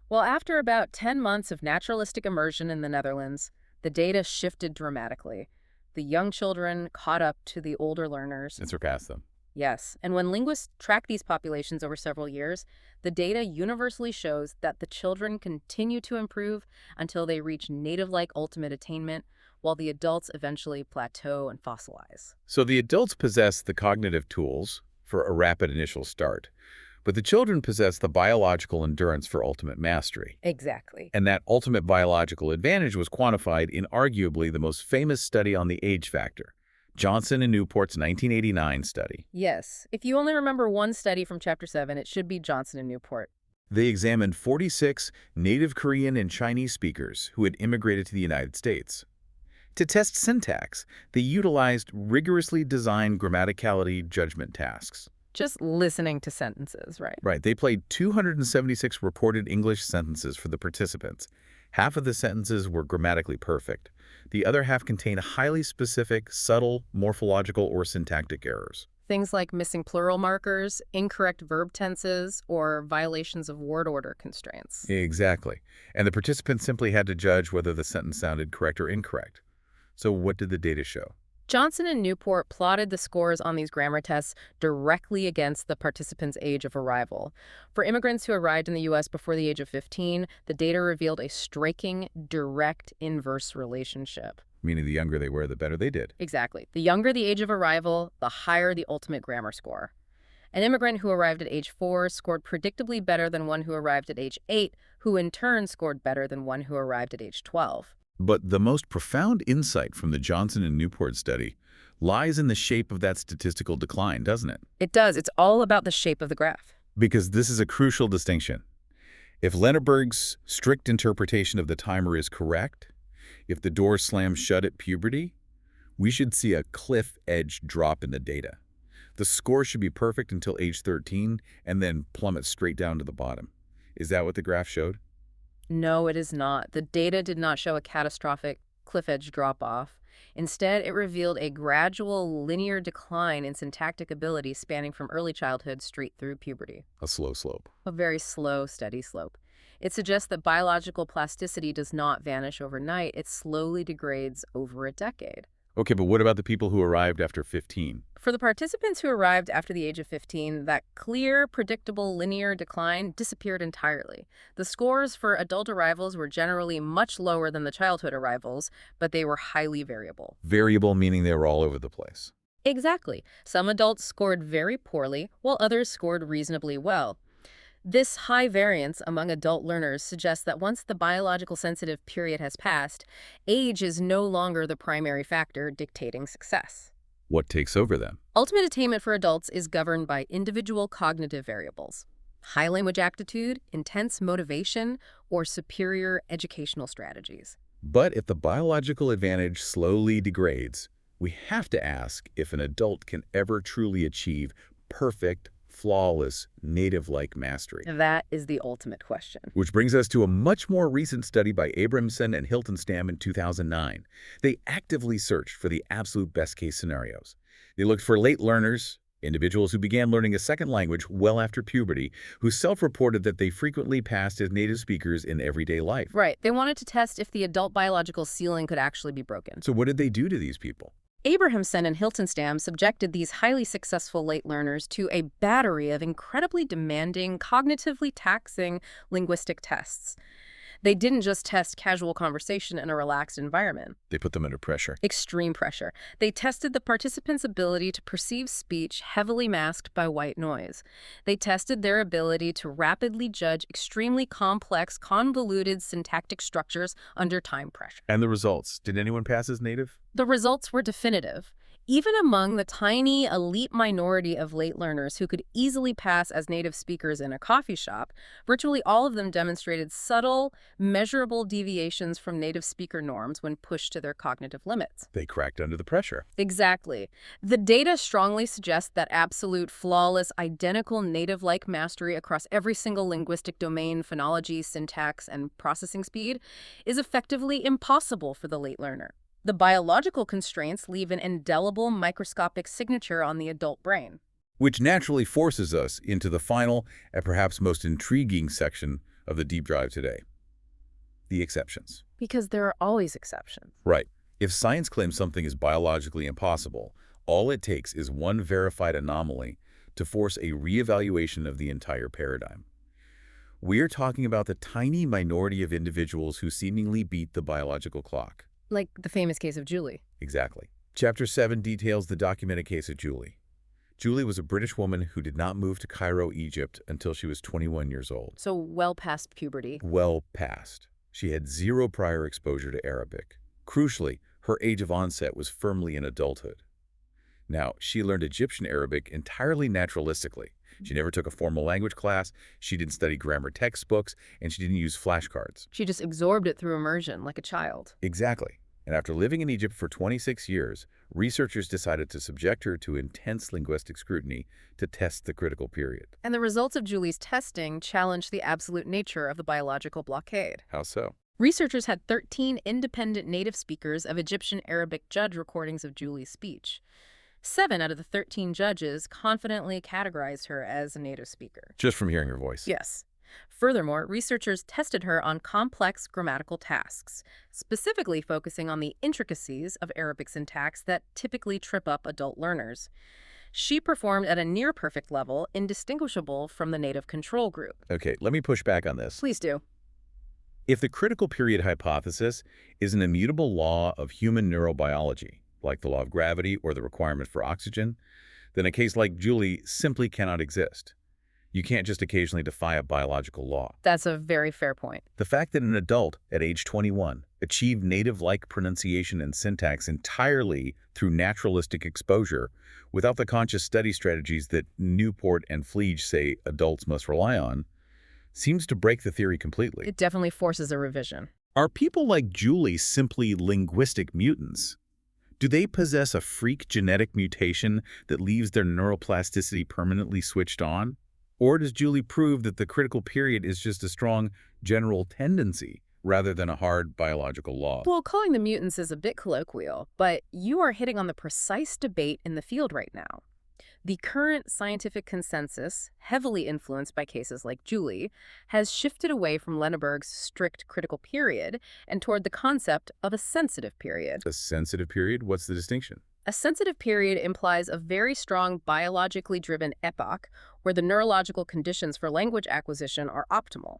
Well, after about 10 months of naturalistic immersion in the Netherlands, the data shifted dramatically. The young children caught up to the older learners. And surpassed them. Yes, and when linguists track these populations over several years, the data universally shows that the children continue to improve until they reach native-like ultimate attainment, while the adults eventually plateau and fossilize. So the adults possess the cognitive tools for a rapid initial start, but the children possess the biological endurance for ultimate mastery. Exactly. And that ultimate biological advantage was quantified in arguably the most famous study on the age factor, Johnson and Newport's 1989 study. Yes. If you only remember one study from Chapter 7, it should be Johnson and Newport. They examined 46 native Korean and Chinese speakers who had immigrated to the United States. To test syntax, they utilized rigorously designed grammaticality judgment tasks. Just listening to sentences, right? Right. They played 276 reported English sentences for the participants. Half of the sentences were grammatically perfect. The other half contained highly specific, subtle, morphological or syntactic errors. Things like missing plural markers, incorrect verb tenses, or violations of word order constraints. Exactly. And the participants simply had to judge whether the sentence sounded correct or incorrect. So what did the data show? Johnson and Newport plotted the scores on these grammar tests directly against the participants' age of arrival. For immigrants who arrived in the U.S. before the age of 15, the data revealed a striking, direct, inverse relationship. Meaning the younger they were, the better they did. Exactly. The younger the age of arrival, the higher the ultimate grammar score. An immigrant who arrived at age 4 scored predictably better than one who arrived at age 8, who in turn scored better than one who arrived at age 12. But the most profound insight from the Johnson and Newport study lies in the shape of that statistical decline, doesn't it? It does. It's all about the shape of the graph. Because this is a crucial distinction. If Lenneberg's strict interpretation of the timer is correct, if the door slams shut at puberty, we should see a cliff-edge drop in the data. The score should be perfect until age 13 and then plummet straight down to the bottom. Is that what the graph showed? No, it is not. The data did not show a catastrophic cliff-edge drop-off. Instead, it revealed a gradual linear decline in syntactic ability spanning from early childhood straight through puberty. A slow slope. A very slow, steady slope. It suggests that biological plasticity does not vanish overnight. It slowly degrades over a decade. Okay, but what about the people who arrived after 15? For the participants who arrived after the age of 15, that clear, predictable linear decline disappeared entirely. The scores for adult arrivals were generally much lower than the childhood arrivals, but they were highly variable. Variable meaning they were all over the place. Exactly. Some adults scored very poorly, while others scored reasonably well. This high variance among adult learners suggests that once the biological sensitive period has passed, age is no longer the primary factor dictating success. What takes over then? Ultimate attainment for adults is governed by individual cognitive variables: high language aptitude, intense motivation, or superior educational strategies. But if the biological advantage slowly degrades, we have to ask if an adult can ever truly achieve perfect, flawless, native-like mastery. That is the ultimate question. Which brings us to a much more recent study by Abramson and Hiltenstam in 2009. They actively searched for the absolute best-case scenarios. They looked for late learners, individuals who began learning a second language well after puberty, who self-reported that they frequently passed as native speakers in everyday life. Right. They wanted to test if the adult biological ceiling could actually be broken. So what did they do to these people? Abrahamson and Hiltenstam subjected these highly successful late learners to a battery of incredibly demanding, cognitively taxing linguistic tests. They didn't just test casual conversation in a relaxed environment. They put them under pressure. Extreme pressure. They tested the participants' ability to perceive speech heavily masked by white noise. They tested their ability to rapidly judge extremely complex, convoluted syntactic structures under time pressure. And the results? Did anyone pass as native? The results were definitive. Even among the tiny, elite minority of late learners who could easily pass as native speakers in a coffee shop, virtually all of them demonstrated subtle, measurable deviations from native speaker norms when pushed to their cognitive limits. They cracked under the pressure. Exactly. The data strongly suggests that absolute, flawless, identical native-like mastery across every single linguistic domain, phonology, syntax, and processing speed is effectively impossible for the late learner. The biological constraints leave an indelible microscopic signature on the adult brain. Which naturally forces us into the final and perhaps most intriguing section of the deep dive today. The exceptions. Because there are always exceptions. Right. If science claims something is biologically impossible, all it takes is one verified anomaly to force a reevaluation of the entire paradigm. We're talking about the tiny minority of individuals who seemingly beat the biological clock. Like the famous case of Julie. Exactly. Chapter 7 details the documented case of Julie. Julie was a British woman who did not move to Cairo, Egypt until she was 21 years old. So well past puberty. Well past. She had zero prior exposure to Arabic. Crucially, her age of onset was firmly in adulthood. Now, she learned Egyptian Arabic entirely naturalistically. She never took a formal language class, she didn't study grammar textbooks, and she didn't use flashcards. She just absorbed it through immersion, like a child. Exactly. And after living in Egypt for 26 years, researchers decided to subject her to intense linguistic scrutiny to test the critical period. And the results of Julie's testing challenged the absolute nature of the biological blockade. How so? Researchers had 13 independent native speakers of Egyptian Arabic judge recordings of Julie's speech. 7 out of the 13 judges confidently categorized her as a native speaker. Just from hearing her voice? Yes. Furthermore, researchers tested her on complex grammatical tasks, specifically focusing on the intricacies of Arabic syntax that typically trip up adult learners. She performed at a near-perfect level, indistinguishable from the native control group. Okay, let me push back on this. Please do. If the critical period hypothesis is an immutable law of human neurobiology, like the law of gravity or the requirement for oxygen, then a case like Julie simply cannot exist. You can't just occasionally defy a biological law. That's a very fair point. The fact that an adult at age 21 achieved native-like pronunciation and syntax entirely through naturalistic exposure without the conscious study strategies that Newport and Fleege say adults must rely on seems to break the theory completely. It definitely forces a revision. Are people like Julie simply linguistic mutants? Do they possess a freak genetic mutation that leaves their neuroplasticity permanently switched on? Or does Julie prove that the critical period is just a strong general tendency rather than a hard biological law? Well, calling them mutants is a bit colloquial, but you are hitting on the precise debate in the field right now. The current scientific consensus, heavily influenced by cases like Julie, has shifted away from Lenneberg's strict critical period and toward the concept of a sensitive period. A sensitive period? What's the distinction? A sensitive period implies a very strong biologically driven epoch where the neurological conditions for language acquisition are optimal.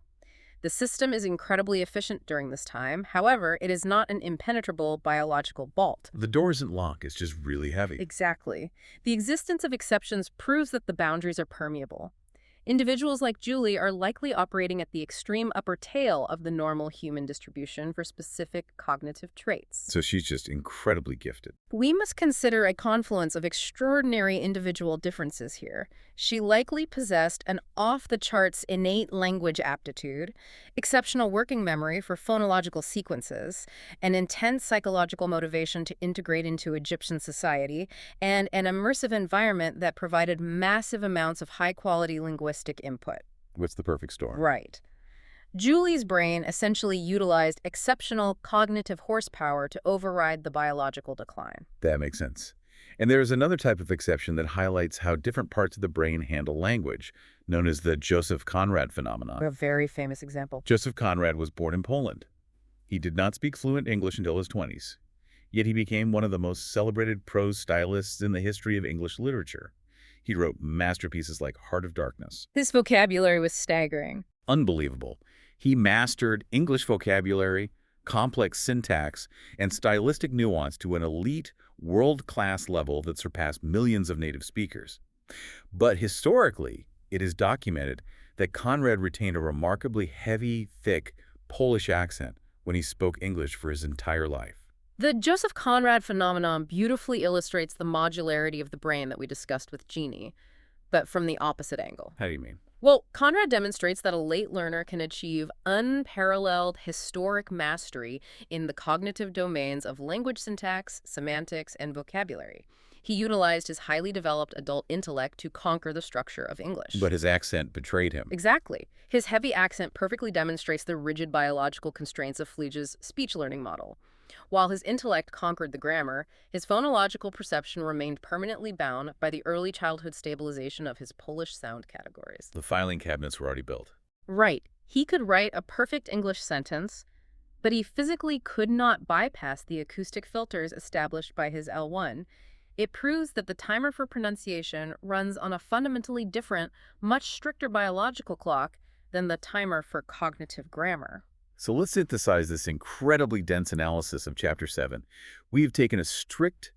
The system is incredibly efficient during this time. However, it is not an impenetrable biological vault. The door isn't locked, it's just really heavy. Exactly. The existence of exceptions proves that the boundaries are permeable. Individuals like Julie are likely operating at the extreme upper tail of the normal human distribution for specific cognitive traits. So she's just incredibly gifted. We must consider a confluence of extraordinary individual differences here. She likely possessed an off-the-charts innate language aptitude, exceptional working memory for phonological sequences, an intense psychological motivation to integrate into Egyptian society, and an immersive environment that provided massive amounts of high-quality linguistic input. What's the perfect storm? Right. Julie's brain essentially utilized exceptional cognitive horsepower to override the biological decline. That makes sense. And there is another type of exception that highlights how different parts of the brain handle language, known as the Joseph Conrad phenomenon. A very famous example. Joseph Conrad was born in Poland. He did not speak fluent English until his 20s, yet he became one of the most celebrated prose stylists in the history of English literature. He wrote masterpieces like Heart of Darkness. His vocabulary was staggering. Unbelievable. He mastered English vocabulary, complex syntax, and stylistic nuance to an elite, world-class level that surpassed millions of native speakers. But historically, it is documented that Conrad retained a remarkably heavy, thick Polish accent when he spoke English for his entire life. The Joseph Conrad phenomenon beautifully illustrates the modularity of the brain that we discussed with Jeannie, but from the opposite angle. How do you mean? Well, Conrad demonstrates that a late learner can achieve unparalleled historic mastery in the cognitive domains of language syntax, semantics, and vocabulary. He utilized his highly developed adult intellect to conquer the structure of English. But his accent betrayed him. Exactly. His heavy accent perfectly demonstrates the rigid biological constraints of Fleege's speech learning model. While his intellect conquered the grammar, his phonological perception remained permanently bound by the early childhood stabilization of his Polish sound categories. The filing cabinets were already built. Right. He could write a perfect English sentence, but he physically could not bypass the acoustic filters established by his L1. It proves that the timer for pronunciation runs on a fundamentally different, much stricter biological clock than the timer for cognitive grammar. So let's synthesize this incredibly dense analysis of Chapter 7. We've taken a strict,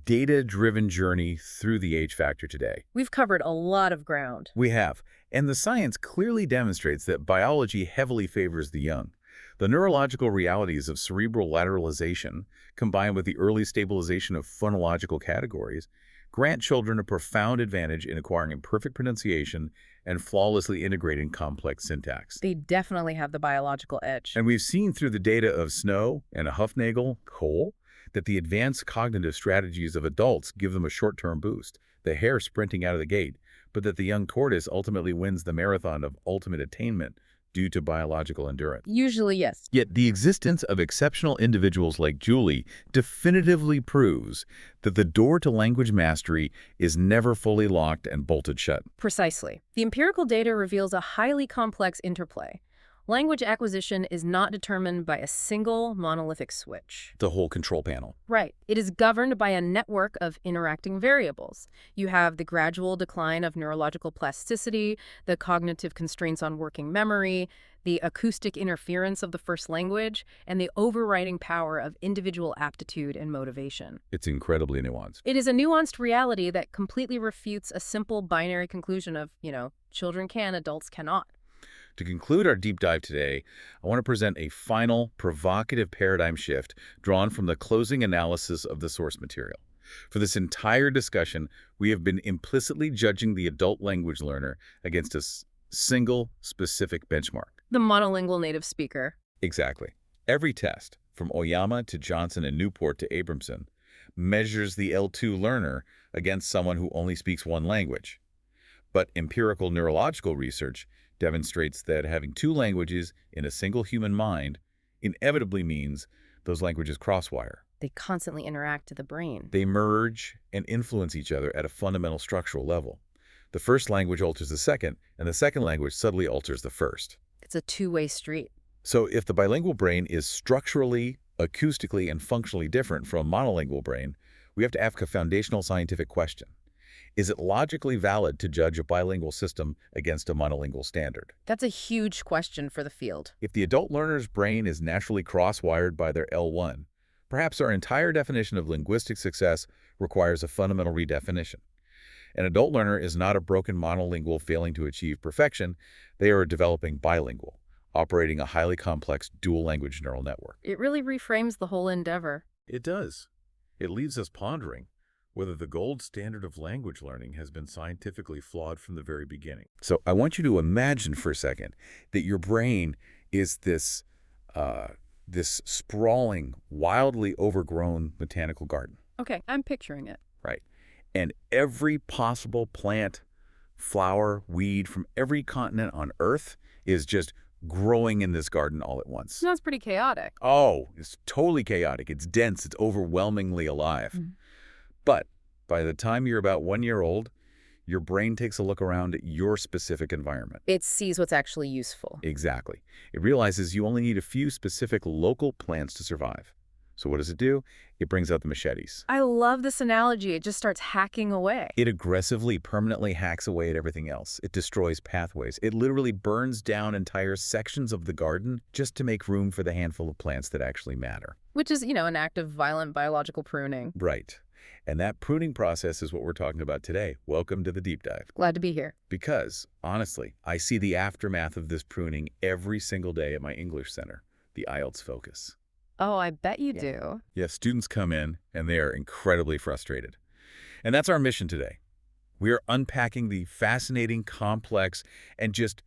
data-driven journey through the age factor today. We've covered a lot of ground. We have, and the science clearly demonstrates that biology heavily favors the young. The neurological realities of cerebral lateralization, combined with the early stabilization of phonological categories, grant children a profound advantage in acquiring perfect pronunciation and flawlessly integrating complex syntax. They definitely have the biological edge. And we've seen through the data of Snow and Huffnagel, Cole, that the advanced cognitive strategies of adults give them a short-term boost, the hare sprinting out of the gate, but that the young tortoise ultimately wins the marathon of ultimate attainment due to biological endurance. Usually, yes. Yet the existence of exceptional individuals like Julie definitively proves that the door to language mastery is never fully locked and bolted shut. Precisely. The empirical data reveals a highly complex interplay. Language acquisition is not determined by a single monolithic switch. The whole control panel. Right. It is governed by a network of interacting variables. You have the gradual decline of neurological plasticity, the cognitive constraints on working memory, the acoustic interference of the first language, and the overriding power of individual aptitude and motivation. It's incredibly nuanced. It is a nuanced reality that completely refutes a simple binary conclusion of, children can, adults cannot. To conclude our deep dive today, I want to present a final, provocative paradigm shift drawn from the closing analysis of the source material. For this entire discussion, we have been implicitly judging the adult language learner against a single, specific benchmark. The monolingual native speaker. Exactly. Every test, from Oyama to Johnson and Newport to Abramson, measures the L2 learner against someone who only speaks one language. But empirical neurological research demonstrates that having two languages in a single human mind inevitably means those languages crosswire. They constantly interact to the brain. They merge and influence each other at a fundamental structural level. The first language alters the second, and the second language subtly alters the first. It's a two-way street. So if the bilingual brain is structurally, acoustically, and functionally different from a monolingual brain, we have to ask a foundational scientific question. Is it logically valid to judge a bilingual system against a monolingual standard? That's a huge question for the field. If the adult learner's brain is naturally cross-wired by their L1, perhaps our entire definition of linguistic success requires a fundamental redefinition. An adult learner is not a broken monolingual failing to achieve perfection. They are a developing bilingual, operating a highly complex dual-language neural network. It really reframes the whole endeavor. It does. It leaves us pondering whether the gold standard of language learning has been scientifically flawed from the very beginning. So I want you to imagine for a second that your brain is this sprawling, wildly overgrown botanical garden. Okay, I'm picturing it. Right. And every possible plant, flower, weed from every continent on Earth is just growing in this garden all at once. Sounds pretty chaotic. Oh, it's totally chaotic. It's dense. It's overwhelmingly alive. Mm-hmm. But by the time you're about 1 year old, your brain takes a look around at your specific environment. It sees what's actually useful. Exactly. It realizes you only need a few specific local plants to survive. So what does it do? It brings out the machetes. I love this analogy. It just starts hacking away. It aggressively, permanently hacks away at everything else. It destroys pathways. It literally burns down entire sections of the garden just to make room for the handful of plants that actually matter. Which is, an act of violent biological pruning. Right. And that pruning process is what we're talking about today. Welcome to the deep dive. Glad to be here. Because, honestly, I see the aftermath of this pruning every single day at my English center, the IELTS-FOCUS. Oh, I bet you do. Yeah, students come in and they are incredibly frustrated. And that's our mission today. We are unpacking the fascinating, complex, and just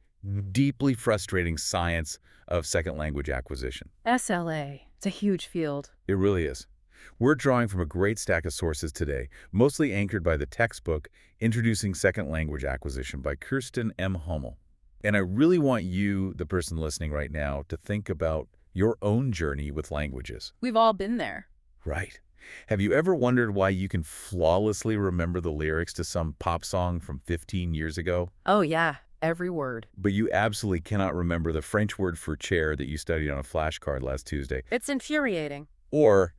deeply frustrating science of second language acquisition. SLA. It's a huge field. It really is. We're drawing from a great stack of sources today, mostly anchored by the textbook Introducing Second Language Acquisition by Kirsten M. Hummel. And I really want you, the person listening right now, to think about your own journey with languages. We've all been there. Right. Have you ever wondered why you can flawlessly remember the lyrics to some pop song from 15 years ago? Oh, yeah. Every word. But you absolutely cannot remember the French word for chair that you studied on a flashcard last Tuesday. It's infuriating. Or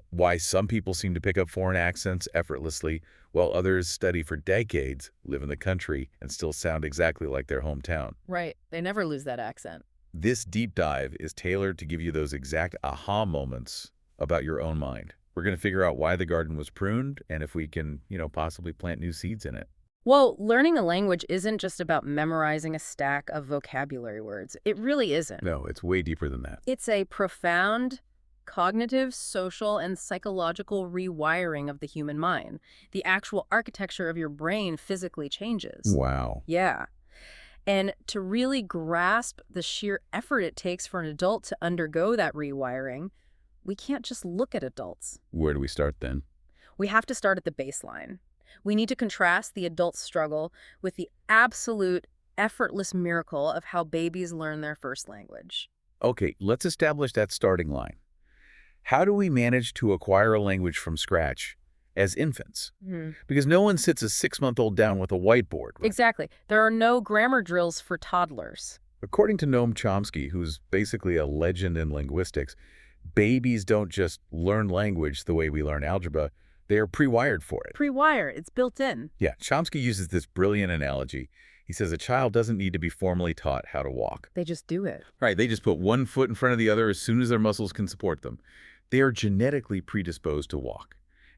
why some people seem to pick up foreign accents effortlessly, while others study for decades, live in the country, and still sound exactly like their hometown. Right. They never lose that accent. This deep dive is tailored to give you those exact aha moments about your own mind. We're going to figure out why the garden was pruned and if we can, possibly plant new seeds in it. Well, learning a language isn't just about memorizing a stack of vocabulary words. It really isn't. No, it's way deeper than that. It's a profound cognitive, social, and psychological rewiring of the human mind. The actual architecture of your brain physically changes. Wow. Yeah. And to really grasp the sheer effort it takes for an adult to undergo that rewiring, we can't just look at adults. Where do we start then? We have to start at the baseline. We need to contrast the adult struggle with the absolute effortless miracle of how babies learn their first language. Okay, let's establish that starting line. How do we manage to acquire a language from scratch as infants? Because no one sits a 6-month-old down with a whiteboard. Right? Exactly. There are no grammar drills for toddlers. According to Noam Chomsky, who's basically a legend in linguistics, babies don't just learn language the way we learn algebra. They are pre-wired for it. Pre-wired, it's built in. Yeah, Chomsky uses this brilliant analogy. He says a child doesn't need to be formally taught how to walk. They just do it. Right, they just put one foot in front of the other as soon as their muscles can support them. They are genetically predisposed to walk.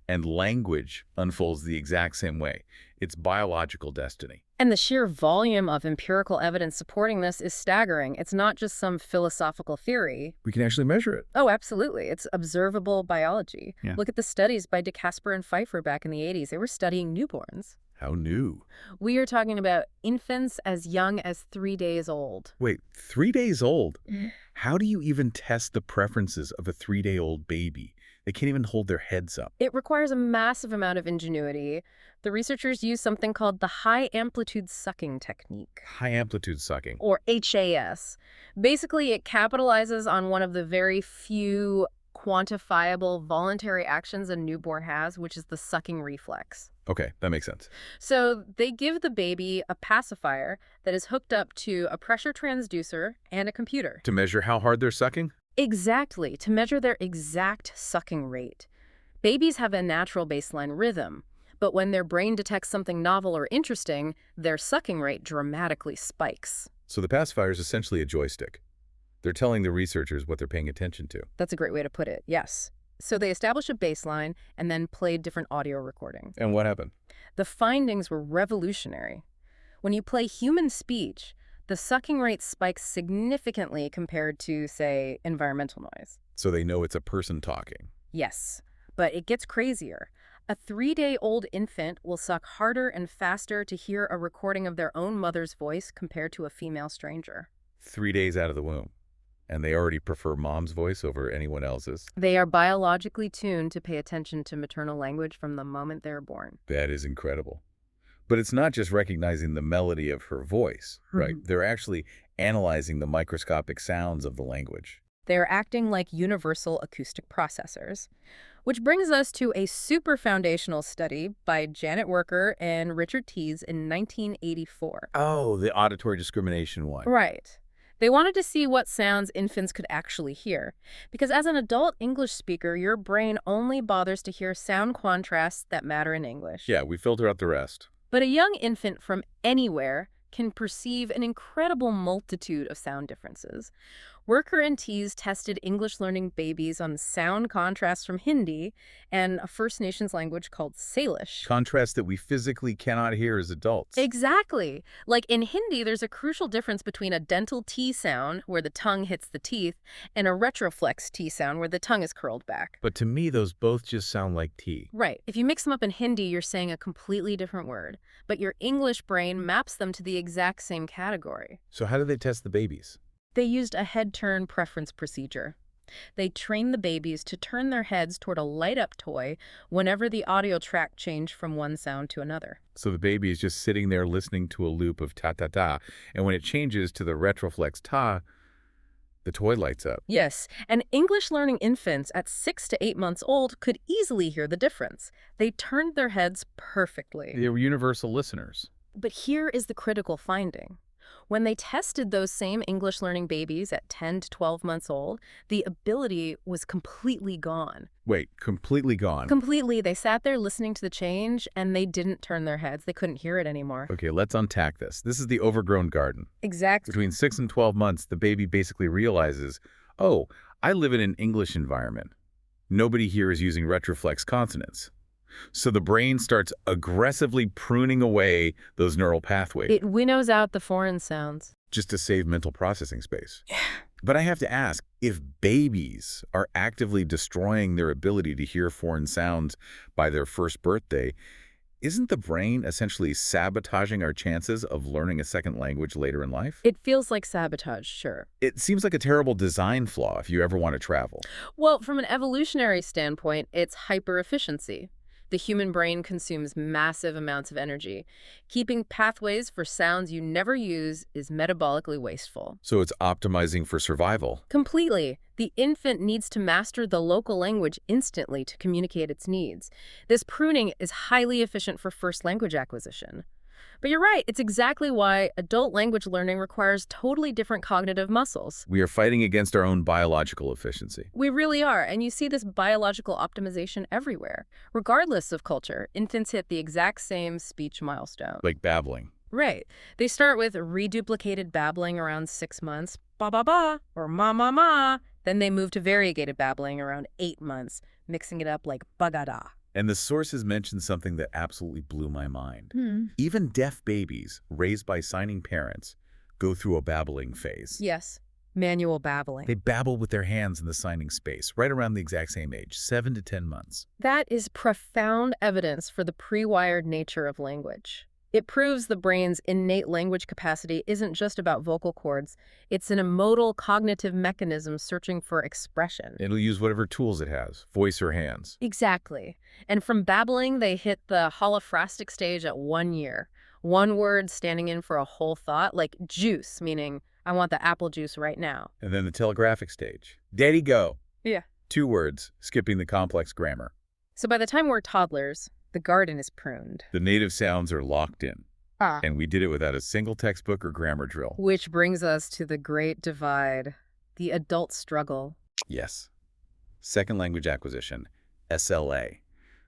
And language unfolds the exact same way. It's biological destiny. And the sheer volume of empirical evidence supporting this is staggering. It's not just some philosophical theory. We can actually measure it. Oh, absolutely. It's observable biology. Yeah. Look at the studies by DeCasper and Pfeiffer back in the 80s. They were studying newborns. How new? We are talking about infants as young as 3 days old. Wait, 3 days old? How do you even test the preferences of a 3-day-old baby? They can't even hold their heads up. It requires a massive amount of ingenuity. The researchers use something called the high-amplitude sucking technique. High-amplitude sucking. Or HAS. Basically, it capitalizes on one of the very few quantifiable voluntary actions a newborn has, which is the sucking reflex. Okay, that makes sense. So they give the baby a pacifier that is hooked up to a pressure transducer and a computer. To measure how hard they're sucking? Exactly, to measure their exact sucking rate. Babies have a natural baseline rhythm, but when their brain detects something novel or interesting, their sucking rate dramatically spikes. So the pacifier is essentially a joystick. They're telling the researchers what they're paying attention to. That's a great way to put it, yes. So they established a baseline and then played different audio recordings. And what happened? The findings were revolutionary. When you play human speech, the sucking rate spikes significantly compared to, say, environmental noise. So they know it's a person talking. Yes, but it gets crazier. A 3-day-old infant will suck harder and faster to hear a recording of their own mother's voice compared to a female stranger. 3 days out of the womb. And they already prefer mom's voice over anyone else's. They are biologically tuned to pay attention to maternal language from the moment they're born. That is incredible. But it's not just recognizing the melody of her voice, right? They're actually analyzing the microscopic sounds of the language. They're acting like universal acoustic processors. Which brings us to a super foundational study by Janet Worker and Richard Tees in 1984. Oh, the auditory discrimination one. Right. They wanted to see what sounds infants could actually hear. Because as an adult English speaker, your brain only bothers to hear sound contrasts that matter in English. Yeah, we filter out the rest. But a young infant from anywhere can perceive an incredible multitude of sound differences. Worker and Tees tested English-learning babies on sound contrasts from Hindi and a First Nations language called Salish. Contrasts that we physically cannot hear as adults. Exactly. Like in Hindi, there's a crucial difference between a dental T sound, where the tongue hits the teeth, and a retroflex T sound, where the tongue is curled back. But to me, those both just sound like T. Right. If you mix them up in Hindi, you're saying a completely different word. But your English brain maps them to the exact same category. So how do they test the babies? They used a head-turn preference procedure. They trained the babies to turn their heads toward a light-up toy whenever the audio track changed from one sound to another. So the baby is just sitting there listening to a loop of ta-ta-ta, and when it changes to the retroflex ta, the toy lights up. Yes, and English-learning infants at 6 to 8 months old could easily hear the difference. They turned their heads perfectly. They were universal listeners. But here is the critical finding. When they tested those same English-learning babies at 10 to 12 months old, the ability was completely gone. Wait, completely gone? Completely. They sat there listening to the change, and they didn't turn their heads. They couldn't hear it anymore. Okay, let's untack this. This is the overgrown garden. Exactly. Between 6 and 12 months, the baby basically realizes, oh, I live in an English environment. Nobody here is using retroflex consonants. So the brain starts aggressively pruning away those neural pathways. It winnows out the foreign sounds. Just to save mental processing space. But I have to ask, if babies are actively destroying their ability to hear foreign sounds by their first birthday, isn't the brain essentially sabotaging our chances of learning a second language later in life? It feels like sabotage, sure. It seems like a terrible design flaw if you ever want to travel. Well, from an evolutionary standpoint, it's hyper-efficiency. The human brain consumes massive amounts of energy. Keeping pathways for sounds you never use is metabolically wasteful. So it's optimizing for survival. Completely. The infant needs to master the local language instantly to communicate its needs. This pruning is highly efficient for first language acquisition. But you're right, it's exactly why adult language learning requires totally different cognitive muscles. We are fighting against our own biological efficiency. We really are, and you see this biological optimization everywhere. Regardless of culture, infants hit the exact same speech milestone. Like babbling. Right. They start with reduplicated babbling around 6 months, ba ba ba, or ma ma ma. Then they move to variegated babbling around 8 months, mixing it up like bagada. And the sources mentioned something that absolutely blew my mind. Hmm. Even deaf babies raised by signing parents go through a babbling phase. Yes, manual babbling. They babble with their hands in the signing space, right around the exact same age, 7 to 10 months. That is profound evidence for the pre-wired nature of language. It proves the brain's innate language capacity isn't just about vocal cords. It's an emotal cognitive mechanism searching for expression. It'll use whatever tools it has, voice or hands. Exactly. And from babbling, they hit the holophrastic stage at 1 year. One word standing in for a whole thought, like juice, meaning I want the apple juice right now. And then the telegraphic stage. Daddy, go. Yeah. 2 words, skipping the complex grammar. So by the time we're toddlers, the garden is pruned. The native sounds are locked in. And we did it without a single textbook or grammar drill. Which brings us to the great divide, the adult struggle. Yes. Second language acquisition, SLA.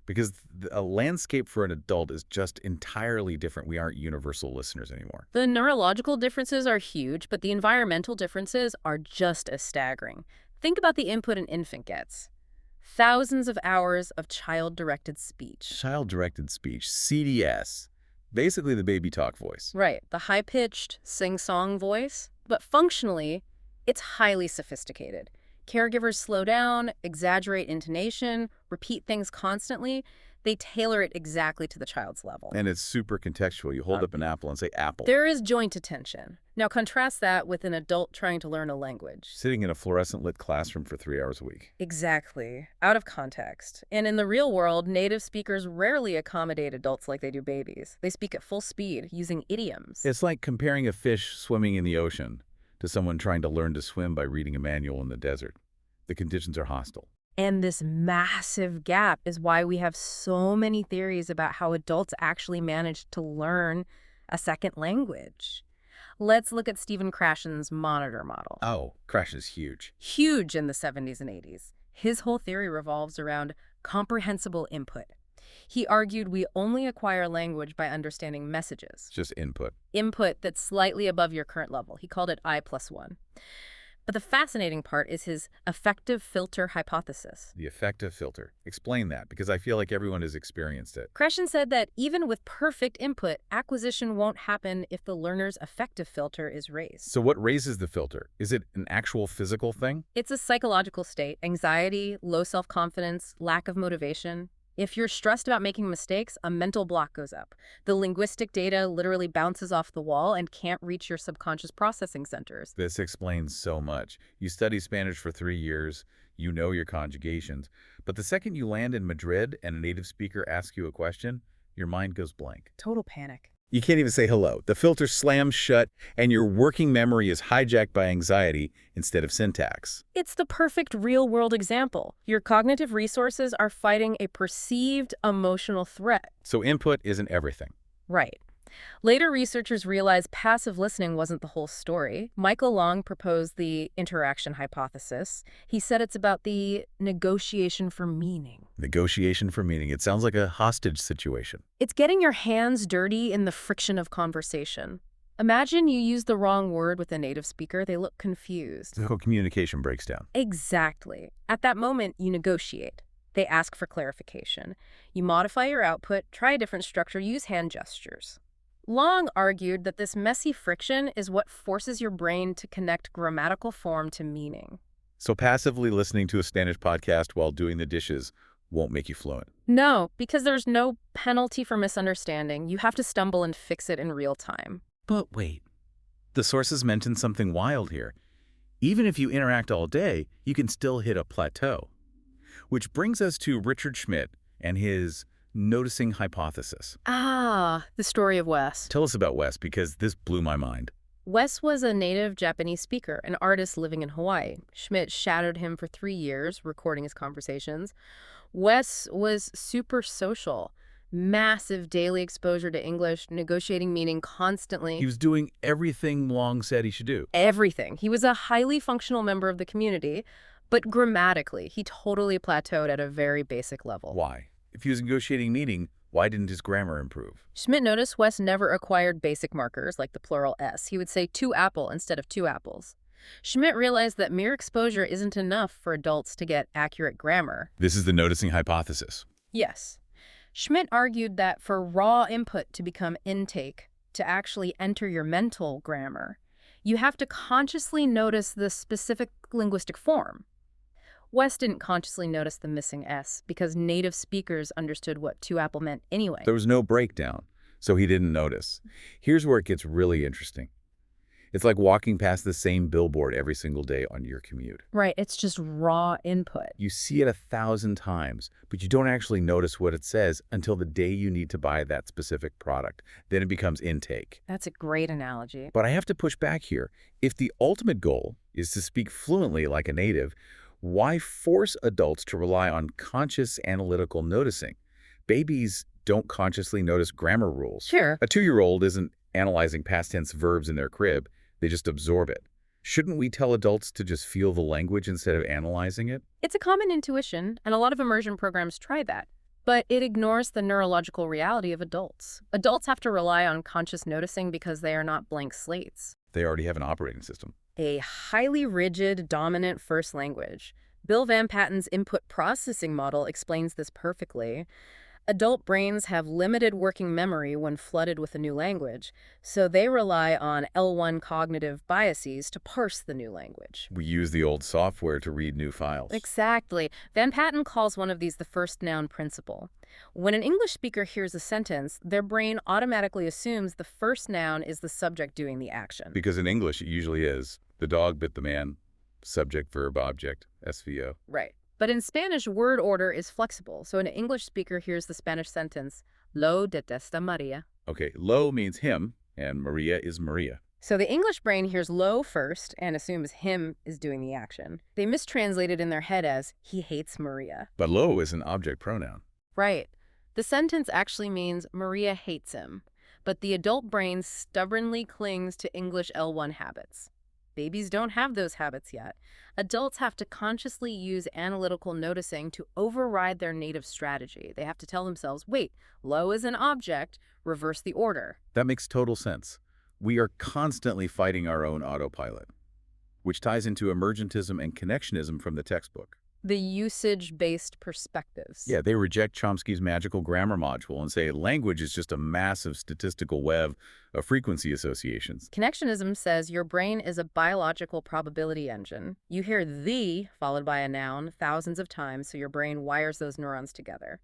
Because a landscape for an adult is just entirely different. We aren't universal listeners anymore. The neurological differences are huge, but the environmental differences are just as staggering. Think about the input an infant gets. Thousands of hours of child-directed speech. Child-directed speech, CDS. Basically the baby talk voice. Right, the high-pitched, sing-song voice. But functionally, it's highly sophisticated. Caregivers slow down, exaggerate intonation, repeat things constantly. They tailor it exactly to the child's level. And it's super contextual. You hold up an apple and say apple. There is joint attention. Now contrast that with an adult trying to learn a language. Sitting in a fluorescent lit classroom for 3 hours a week. Exactly. Out of context. And in the real world, native speakers rarely accommodate adults like they do babies. They speak at full speed, using idioms. It's like comparing a fish swimming in the ocean to someone trying to learn to swim by reading a manual in the desert. The conditions are hostile. And this massive gap is why we have so many theories about how adults actually manage to learn a second language. Let's look at Stephen Krashen's monitor model. Oh, Crash is huge. Huge in the 70s and 80s. His whole theory revolves around comprehensible input. He argued we only acquire language by understanding messages. Just input. Input that's slightly above your current level. He called it I+1. But the fascinating part is his affective filter hypothesis. The affective filter. Explain that, because I feel like everyone has experienced it. Krashen said that even with perfect input, acquisition won't happen if the learner's affective filter is raised. So what raises the filter? Is it an actual physical thing? It's a psychological state, anxiety, low self-confidence, lack of motivation. If you're stressed about making mistakes, a mental block goes up. The linguistic data literally bounces off the wall and can't reach your subconscious processing centers. This explains so much. You study Spanish for 3 years, you know your conjugations, but the second you land in Madrid and a native speaker asks you a question, your mind goes blank. Total panic. You can't even say hello. The filter slams shut, and your working memory is hijacked by anxiety instead of syntax. It's the perfect real-world example. Your cognitive resources are fighting a perceived emotional threat. So input isn't everything. Right. Later, researchers realized passive listening wasn't the whole story. Michael Long proposed the interaction hypothesis. He said it's about the negotiation for meaning. Negotiation for meaning. It sounds like a hostage situation. It's getting your hands dirty in the friction of conversation. Imagine you use the wrong word with a native speaker. They look confused. So communication breaks down. Exactly. At that moment, you negotiate. They ask for clarification. You modify your output, try a different structure, use hand gestures. Long argued that this messy friction is what forces your brain to connect grammatical form to meaning. So passively listening to a Spanish podcast while doing the dishes won't make you fluent. No, because there's no penalty for misunderstanding. You have to stumble and fix it in real time. But wait, the sources mentioned something wild here. Even if you interact all day, you can still hit a plateau. Which brings us to Richard Schmidt and his noticing hypothesis. Ah, the story of Wes. Tell us about Wes, because this blew my mind. Wes was a native Japanese speaker, an artist living in Hawaii. Schmidt shadowed him for 3 years, recording his conversations. Wes was super social. Massive daily exposure to English, negotiating meaning constantly. He was doing everything Long said he should do. Everything. He was a highly functional member of the community, but grammatically, he totally plateaued at a very basic level. Why? If he was negotiating meaning, why didn't his grammar improve? Schmidt noticed West never acquired basic markers like the plural s. He would say two apple instead of two apples. Schmidt realized that mere exposure isn't enough for adults to get accurate grammar. This is the noticing hypothesis. Yes. Schmidt argued that for raw input to become intake, to actually enter your mental grammar, you have to consciously notice the specific linguistic form. West didn't consciously notice the missing S because native speakers understood what two apple meant anyway. There was no breakdown, so he didn't notice. Here's where it gets really interesting. It's like walking past the same billboard every single day on your commute. Right, it's just raw input. You see it 1,000 times, but you don't actually notice what it says until the day you need to buy that specific product. Then it becomes intake. That's a great analogy. But I have to push back here. If the ultimate goal is to speak fluently like a native, why force adults to rely on conscious analytical noticing? Babies don't consciously notice grammar rules. Sure. A 2-year-old isn't analyzing past tense verbs in their crib. They just absorb it. Shouldn't we tell adults to just feel the language instead of analyzing it? It's a common intuition, and a lot of immersion programs try that. But it ignores the neurological reality of adults. Adults have to rely on conscious noticing because they are not blank slates. They already have an operating system. A highly rigid, dominant first language. Bill Van Patten's input processing model explains this perfectly. Adult brains have limited working memory when flooded with a new language, so they rely on L1 cognitive biases to parse the new language. We use the old software to read new files. Exactly. Van Patten calls one of these the first noun principle. When an English speaker hears a sentence, their brain automatically assumes the first noun is the subject doing the action. Because in English, it usually is the dog bit the man, subject, verb, object, SVO. Right. But in Spanish, word order is flexible, so an English speaker hears the Spanish sentence, Lo detesta Maria. Okay, lo means him, and Maria is Maria. So the English brain hears lo first and assumes him is doing the action. They mistranslate it in their head as, he hates Maria. But lo is an object pronoun. Right. The sentence actually means Maria hates him, but the adult brain stubbornly clings to English L1 habits. Babies don't have those habits yet. Adults have to consciously use analytical noticing to override their native strategy. They have to tell themselves, wait, lo is an object, reverse the order. That makes total sense. We are constantly fighting our own autopilot, which ties into emergentism and connectionism from the textbook. The usage-based perspectives. Yeah, they reject Chomsky's magical grammar module and say language is just a massive statistical web of frequency associations. Connectionism says your brain is a biological probability engine. You hear the followed by a noun thousands of times, so your brain wires those neurons together.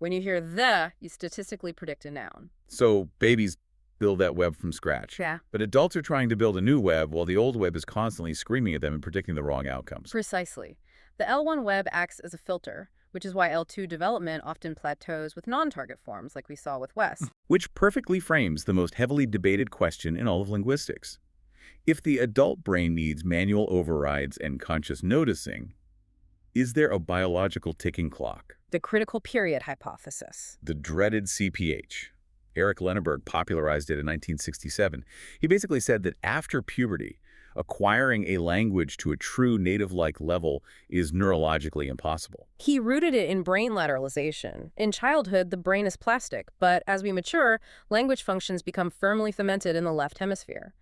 When you hear the, you statistically predict a noun. So babies build that web from scratch. Yeah. But adults are trying to build a new web while the old web is constantly screaming at them and predicting the wrong outcomes. Precisely. The L1 web acts as a filter, which is why L2 development often plateaus with non-target forms like we saw with West. Which perfectly frames the most heavily debated question in all of linguistics. If the adult brain needs manual overrides and conscious noticing, is there a biological ticking clock? The critical period hypothesis. The dreaded CPH. Eric Lenneberg popularized it in 1967. He basically said that after puberty, acquiring a language to a true native-like level is neurologically impossible. He rooted it in brain lateralization. In childhood, the brain is plastic, but as we mature, language functions become firmly cemented in the left hemisphere.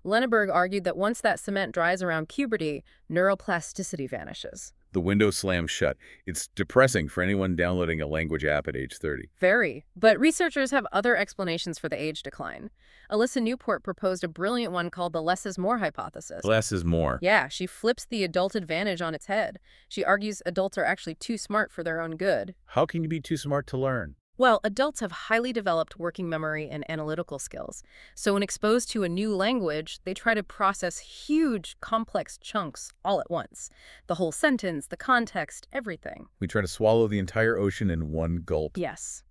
Lenneberg argued that once that cement dries around puberty, neuroplasticity vanishes. The window slams shut. It's depressing for anyone downloading a language app at age 30. Very. But researchers have other explanations for the age decline. Alyssa Newport proposed a brilliant one called the less is more hypothesis. Less is more. Yeah, she flips the adult advantage on its head. She argues adults are actually too smart for their own good. How can you be too smart to learn? Well, adults have highly developed working memory and analytical skills. So when exposed to a new language, they try to process huge, complex chunks all at once. The whole sentence, the context, everything. We try to swallow the entire ocean in one gulp. Yes.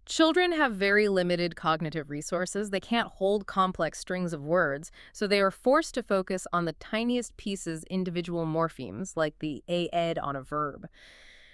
Children have very limited cognitive resources. They can't hold complex strings of words, so they are forced to focus on the tiniest pieces, individual morphemes, like the a-ed on a verb.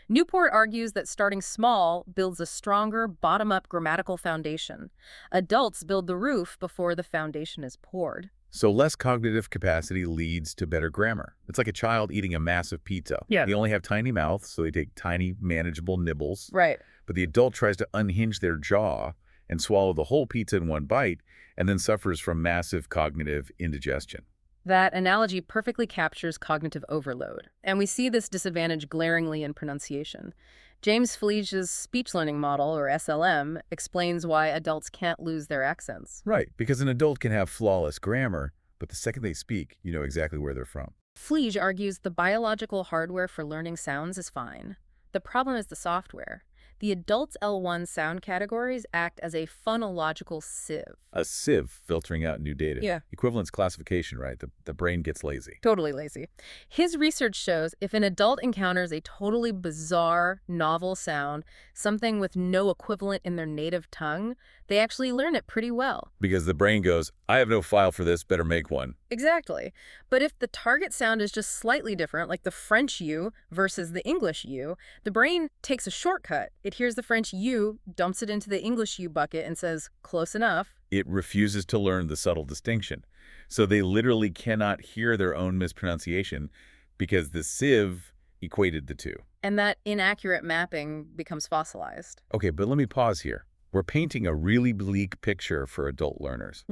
Newport argues that starting small builds a stronger, bottom-up grammatical foundation. Adults build the roof before the foundation is poured. So less cognitive capacity leads to better grammar. It's like a child eating a massive pizza. Yeah. They only have tiny mouths, so they take tiny, manageable nibbles. Right. But the adult tries to unhinge their jaw and swallow the whole pizza in one bite, and then suffers from massive cognitive indigestion. That analogy perfectly captures cognitive overload, and we see this disadvantage glaringly in pronunciation. James Fleege's speech learning model, or SLM, explains why adults can't lose their accents. Right, because an adult can have flawless grammar, but the second they speak, you know exactly where they're from. Fleege argues the biological hardware for learning sounds is fine. The problem is the software. The adult's L1 sound categories act as a phonological sieve. A sieve filtering out new data. Yeah. Equivalence classification, right? The brain gets lazy. Totally lazy. His research shows if an adult encounters a totally bizarre, novel sound, something with no equivalent in their native tongue, they actually learn it pretty well. Because the brain goes, I have no file for this, better make one. Exactly. But if the target sound is just slightly different, like the French U versus the English U, the brain takes a shortcut. It hears the French U, dumps it into the English U bucket, and says, close enough. It refuses to learn the subtle distinction. So they literally cannot hear their own mispronunciation because the sieve equated the two. And that inaccurate mapping becomes fossilized. Okay, but let me pause here. We're painting a really bleak picture for adult learners.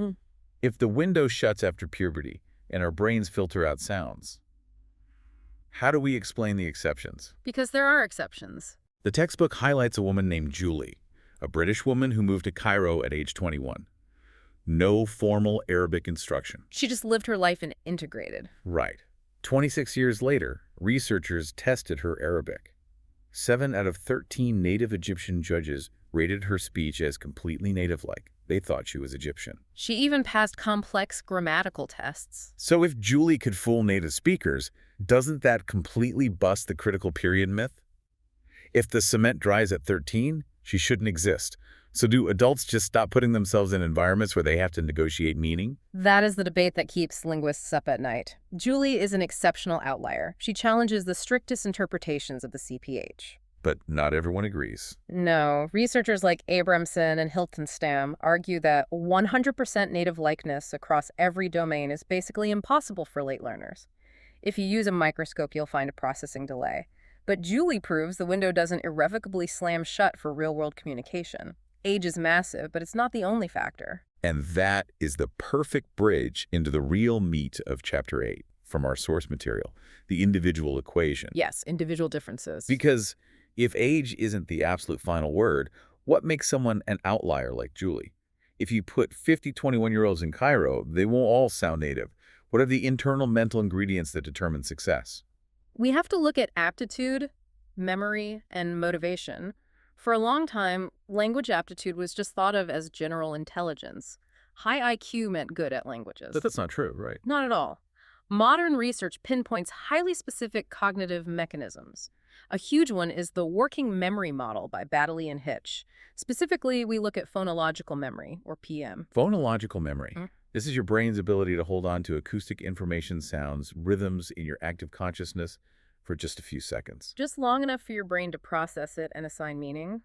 If the window shuts after puberty and our brains filter out sounds, how do we explain the exceptions? Because there are exceptions. The textbook highlights a woman named Julie, a British woman who moved to Cairo at age 21. No formal Arabic instruction. She just lived her life and integrated. Right. 26 years later, researchers tested her Arabic. 7 out of 13 native Egyptian judges rated her speech as completely native-like. They thought she was Egyptian. She even passed complex grammatical tests. So if Julie could fool native speakers, doesn't that completely bust the critical period myth? If the cement dries at 13, she shouldn't exist. So do adults just stop putting themselves in environments where they have to negotiate meaning? That is the debate that keeps linguists up at night. Julie is an exceptional outlier. She challenges the strictest interpretations of the CPH. But not everyone agrees. No. Researchers like Abramson and Hiltenstam argue that 100% native likeness across every domain is basically impossible for late learners. If you use a microscope, you'll find a processing delay. But Julie proves the window doesn't irrevocably slam shut for real-world communication. Age is massive, but it's not the only factor. And that is the perfect bridge into the real meat of Chapter 8 from our source material, the individual equation. Yes, individual differences. Because if age isn't the absolute final word, what makes someone an outlier like Julie? If you put 50 21-year-olds in Cairo, they won't all sound native. What are the internal mental ingredients that determine success? We have to look at aptitude, memory, and motivation. For a long time, language aptitude was just thought of as general intelligence. High IQ meant good at languages. But that's not true, right? Not at all. Modern research pinpoints highly specific cognitive mechanisms. A huge one is the working memory model by Baddeley and Hitch. Specifically, we look at phonological memory, or PM. Phonological memory. This is your brain's ability to hold on to acoustic information, sounds, rhythms in your active consciousness for just a few seconds. Just long enough for your brain to process it and assign meaning.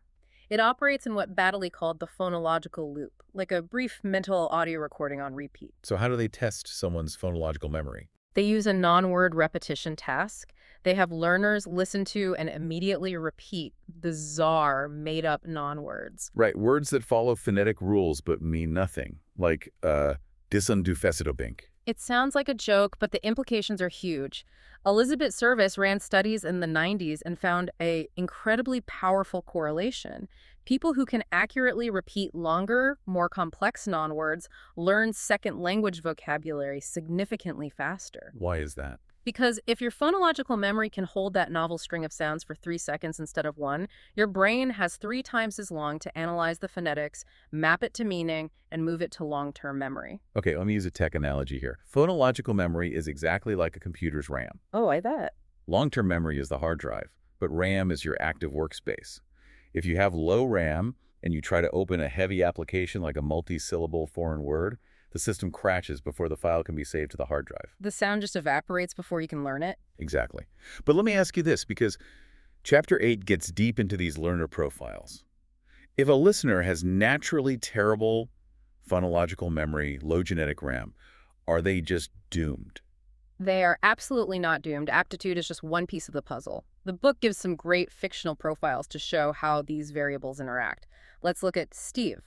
It operates in what Baddeley called the phonological loop, like a brief mental audio recording on repeat. So how do they test someone's phonological memory? They use a non-word repetition task. They have learners listen to and immediately repeat bizarre, made-up non-words. Right, words that follow phonetic rules but mean nothing, like disun du fesidobink. It sounds like a joke, but the implications are huge. Elizabeth Service ran studies in the 90s and found an incredibly powerful correlation. People who can accurately repeat longer, more complex non-words learn second language vocabulary significantly faster. Why is that? Because if your phonological memory can hold that novel string of sounds for 3 seconds instead of 1, your brain has 3 times as long to analyze the phonetics, map it to meaning, and move it to long-term memory. Okay, let me use a tech analogy here. Phonological memory is exactly like a computer's RAM. Oh, I bet. Long-term memory is the hard drive, but RAM is your active workspace. If you have low RAM and you try to open a heavy application like a multi-syllable foreign word, the system crashes before the file can be saved to the hard drive. The sound just evaporates before you can learn it? Exactly. But let me ask you this, because Chapter 8 gets deep into these learner profiles. If a listener has naturally terrible phonological memory, low genetic RAM, are they just doomed? They are absolutely not doomed. Aptitude is just one piece of the puzzle. The book gives some great fictional profiles to show how these variables interact. Let's look at Steve.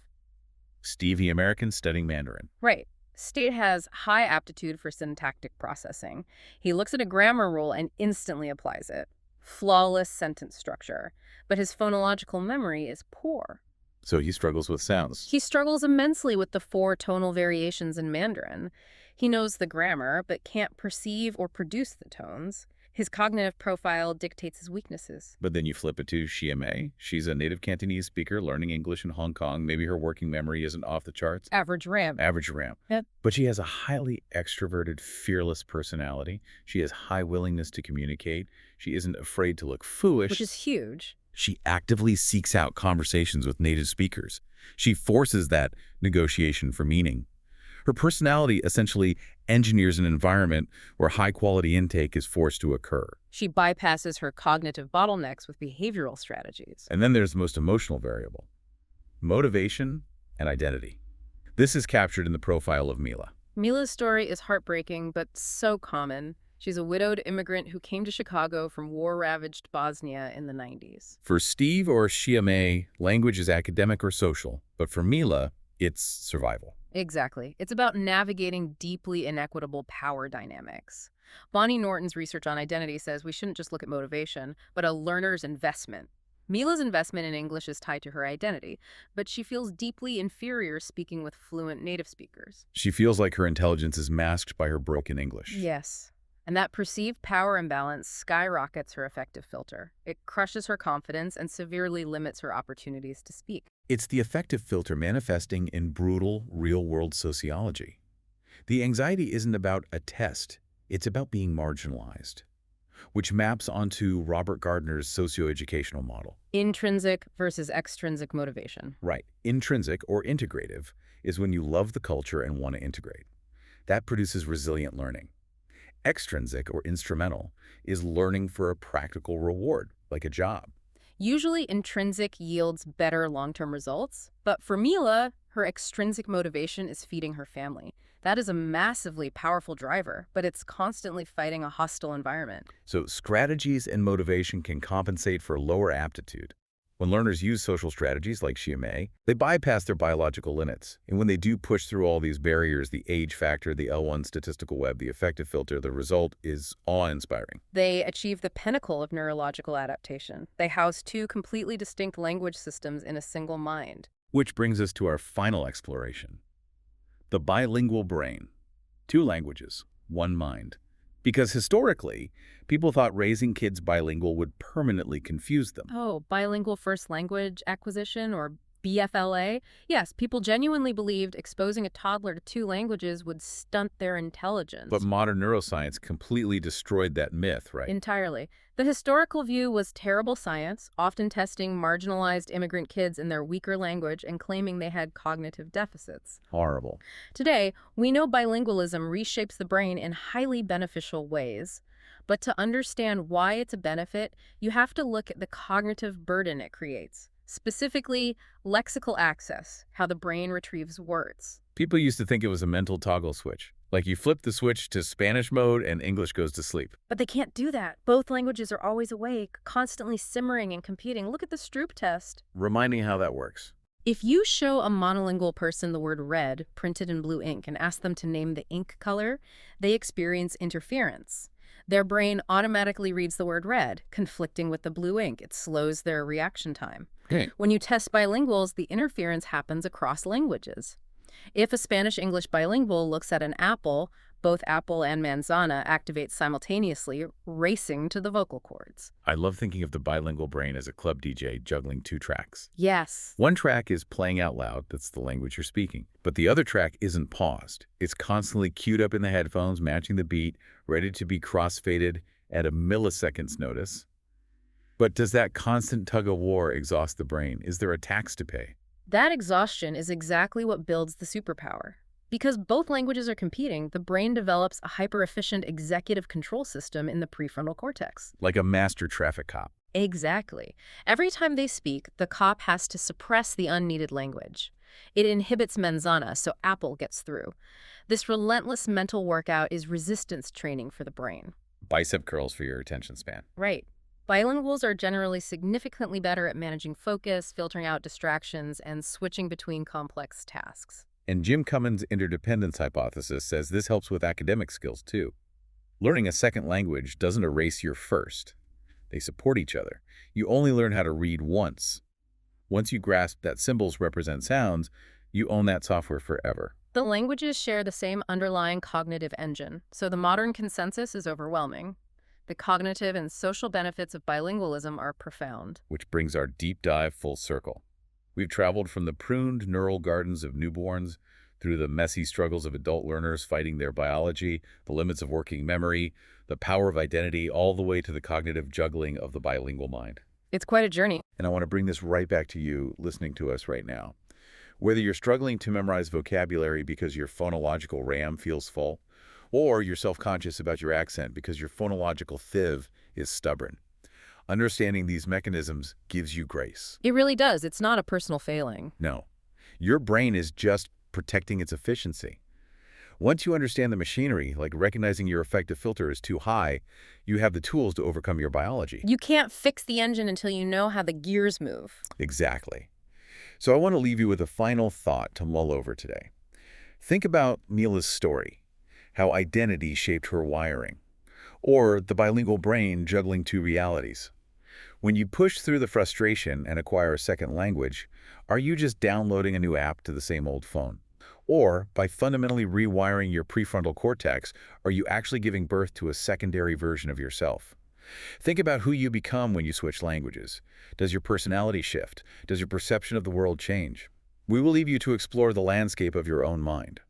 Steve, the American studying Mandarin. Right. Steve has high aptitude for syntactic processing. He looks at a grammar rule and instantly applies it. Flawless sentence structure. But his phonological memory is poor. So he struggles with sounds. He struggles immensely with the 4 tonal variations in Mandarin. He knows the grammar, but can't perceive or produce the tones. His cognitive profile dictates his weaknesses. But then you flip it to Chia Mei. She's a native Cantonese speaker learning English in Hong Kong. Maybe her working memory isn't off the charts. Average RAM. Average RAM. Yep. But she has a highly extroverted, fearless personality. She has high willingness to communicate. She isn't afraid to look foolish. Which is huge. She actively seeks out conversations with native speakers. She forces that negotiation for meaning. Her personality essentially engineers an environment where high-quality intake is forced to occur. She bypasses her cognitive bottlenecks with behavioral strategies. And then there's the most emotional variable, motivation and identity. This is captured in the profile of Mila. Mila's story is heartbreaking, but so common. She's a widowed immigrant who came to Chicago from war-ravaged Bosnia in the 90s. For Steve or Chia Mei, language is academic or social, but for Mila, it's survival. Exactly. It's about navigating deeply inequitable power dynamics. Bonnie Norton's research on identity says we shouldn't just look at motivation, but a learner's investment. Mila's investment in English is tied to her identity, but she feels deeply inferior speaking with fluent native speakers. She feels like her intelligence is masked by her broken English. Yes. And that perceived power imbalance skyrockets her effective filter. It crushes her confidence and severely limits her opportunities to speak. It's the affective filter manifesting in brutal, real-world sociology. The anxiety isn't about a test, it's about being marginalized, which maps onto Robert Gardner's socioeducational model. Intrinsic versus extrinsic motivation. Right. Intrinsic, or integrative, is when you love the culture and want to integrate. That produces resilient learning. Extrinsic, or instrumental, is learning for a practical reward, like a job. Usually intrinsic yields better long-term results, but for Mila, her extrinsic motivation is feeding her family. That is a massively powerful driver, but it's constantly fighting a hostile environment. So strategies and motivation can compensate for lower aptitude. When learners use social strategies like Chia Mei, they bypass their biological limits. And when they do push through all these barriers, the age factor, the L1 statistical web, the affective filter, the result is awe-inspiring. They achieve the pinnacle of neurological adaptation. They house 2 completely distinct language systems in a single mind. Which brings us to our final exploration. The bilingual brain. 2 languages, 1 mind. Because historically, people thought raising kids bilingual would permanently confuse them. Oh, bilingual first language acquisition, or BFLA? Yes, people genuinely believed exposing a toddler to 2 languages would stunt their intelligence. But modern neuroscience completely destroyed that myth, right? Entirely. The historical view was terrible science, often testing marginalized immigrant kids in their weaker language and claiming they had cognitive deficits. Horrible. Today, we know bilingualism reshapes the brain in highly beneficial ways. But to understand why it's a benefit, you have to look at the cognitive burden it creates. Specifically, lexical access, how the brain retrieves words. People used to think it was a mental toggle switch. Like you flip the switch to Spanish mode and English goes to sleep. But they can't do that. Both languages are always awake, constantly simmering and competing. Look at the Stroop test. Reminding how that works. If you show a monolingual person the word red printed in blue ink and ask them to name the ink color, they experience interference. Their brain automatically reads the word red, conflicting with the blue ink. It slows their reaction time. Okay. When you test bilinguals, the interference happens across languages. If a Spanish-English bilingual looks at an apple, both apple and manzana activate simultaneously, racing to the vocal cords. I love thinking of the bilingual brain as a club DJ juggling 2 tracks. Yes. One track is playing out loud, that's the language you're speaking. But the other track isn't paused. It's constantly queued up in the headphones, matching the beat, ready to be cross-faded at a millisecond's notice. But does that constant tug-of-war exhaust the brain? Is there a tax to pay? That exhaustion is exactly what builds the superpower. Because both languages are competing, the brain develops a hyper-efficient executive control system in the prefrontal cortex. Like a master traffic cop. Exactly. Every time they speak, the cop has to suppress the unneeded language. It inhibits menzana, so apple gets through. This relentless mental workout is resistance training for the brain. Bicep curls for your attention span. Right. Bilinguals are generally significantly better at managing focus, filtering out distractions, and switching between complex tasks. And Jim Cummins' interdependence hypothesis says this helps with academic skills, too. Learning a second language doesn't erase your first. They support each other. You only learn how to read once. Once you grasp that symbols represent sounds, you own that software forever. The languages share the same underlying cognitive engine, so the modern consensus is overwhelming. The cognitive and social benefits of bilingualism are profound. Which brings our deep dive full circle. We've traveled from the pruned neural gardens of newborns through the messy struggles of adult learners fighting their biology, the limits of working memory, the power of identity, all the way to the cognitive juggling of the bilingual mind. It's quite a journey. And I want to bring this right back to you listening to us right now. Whether you're struggling to memorize vocabulary because your phonological RAM feels full, or you're self-conscious about your accent because your phonological thiv is stubborn, understanding these mechanisms gives you grace. It really does. It's not a personal failing. No, your brain is just protecting its efficiency. Once you understand the machinery, like recognizing your effective filter is too high, you have the tools to overcome your biology. You can't fix the engine until you know how the gears move. Exactly. So I want to leave you with a final thought to mull over today. Think about Mila's story, how identity shaped her wiring, or the bilingual brain juggling two realities. When you push through the frustration and acquire a second language, are you just downloading a new app to the same old phone? Or, by fundamentally rewiring your prefrontal cortex, are you actually giving birth to a secondary version of yourself? Think about who you become when you switch languages. Does your personality shift? Does your perception of the world change? We will leave you to explore the landscape of your own mind.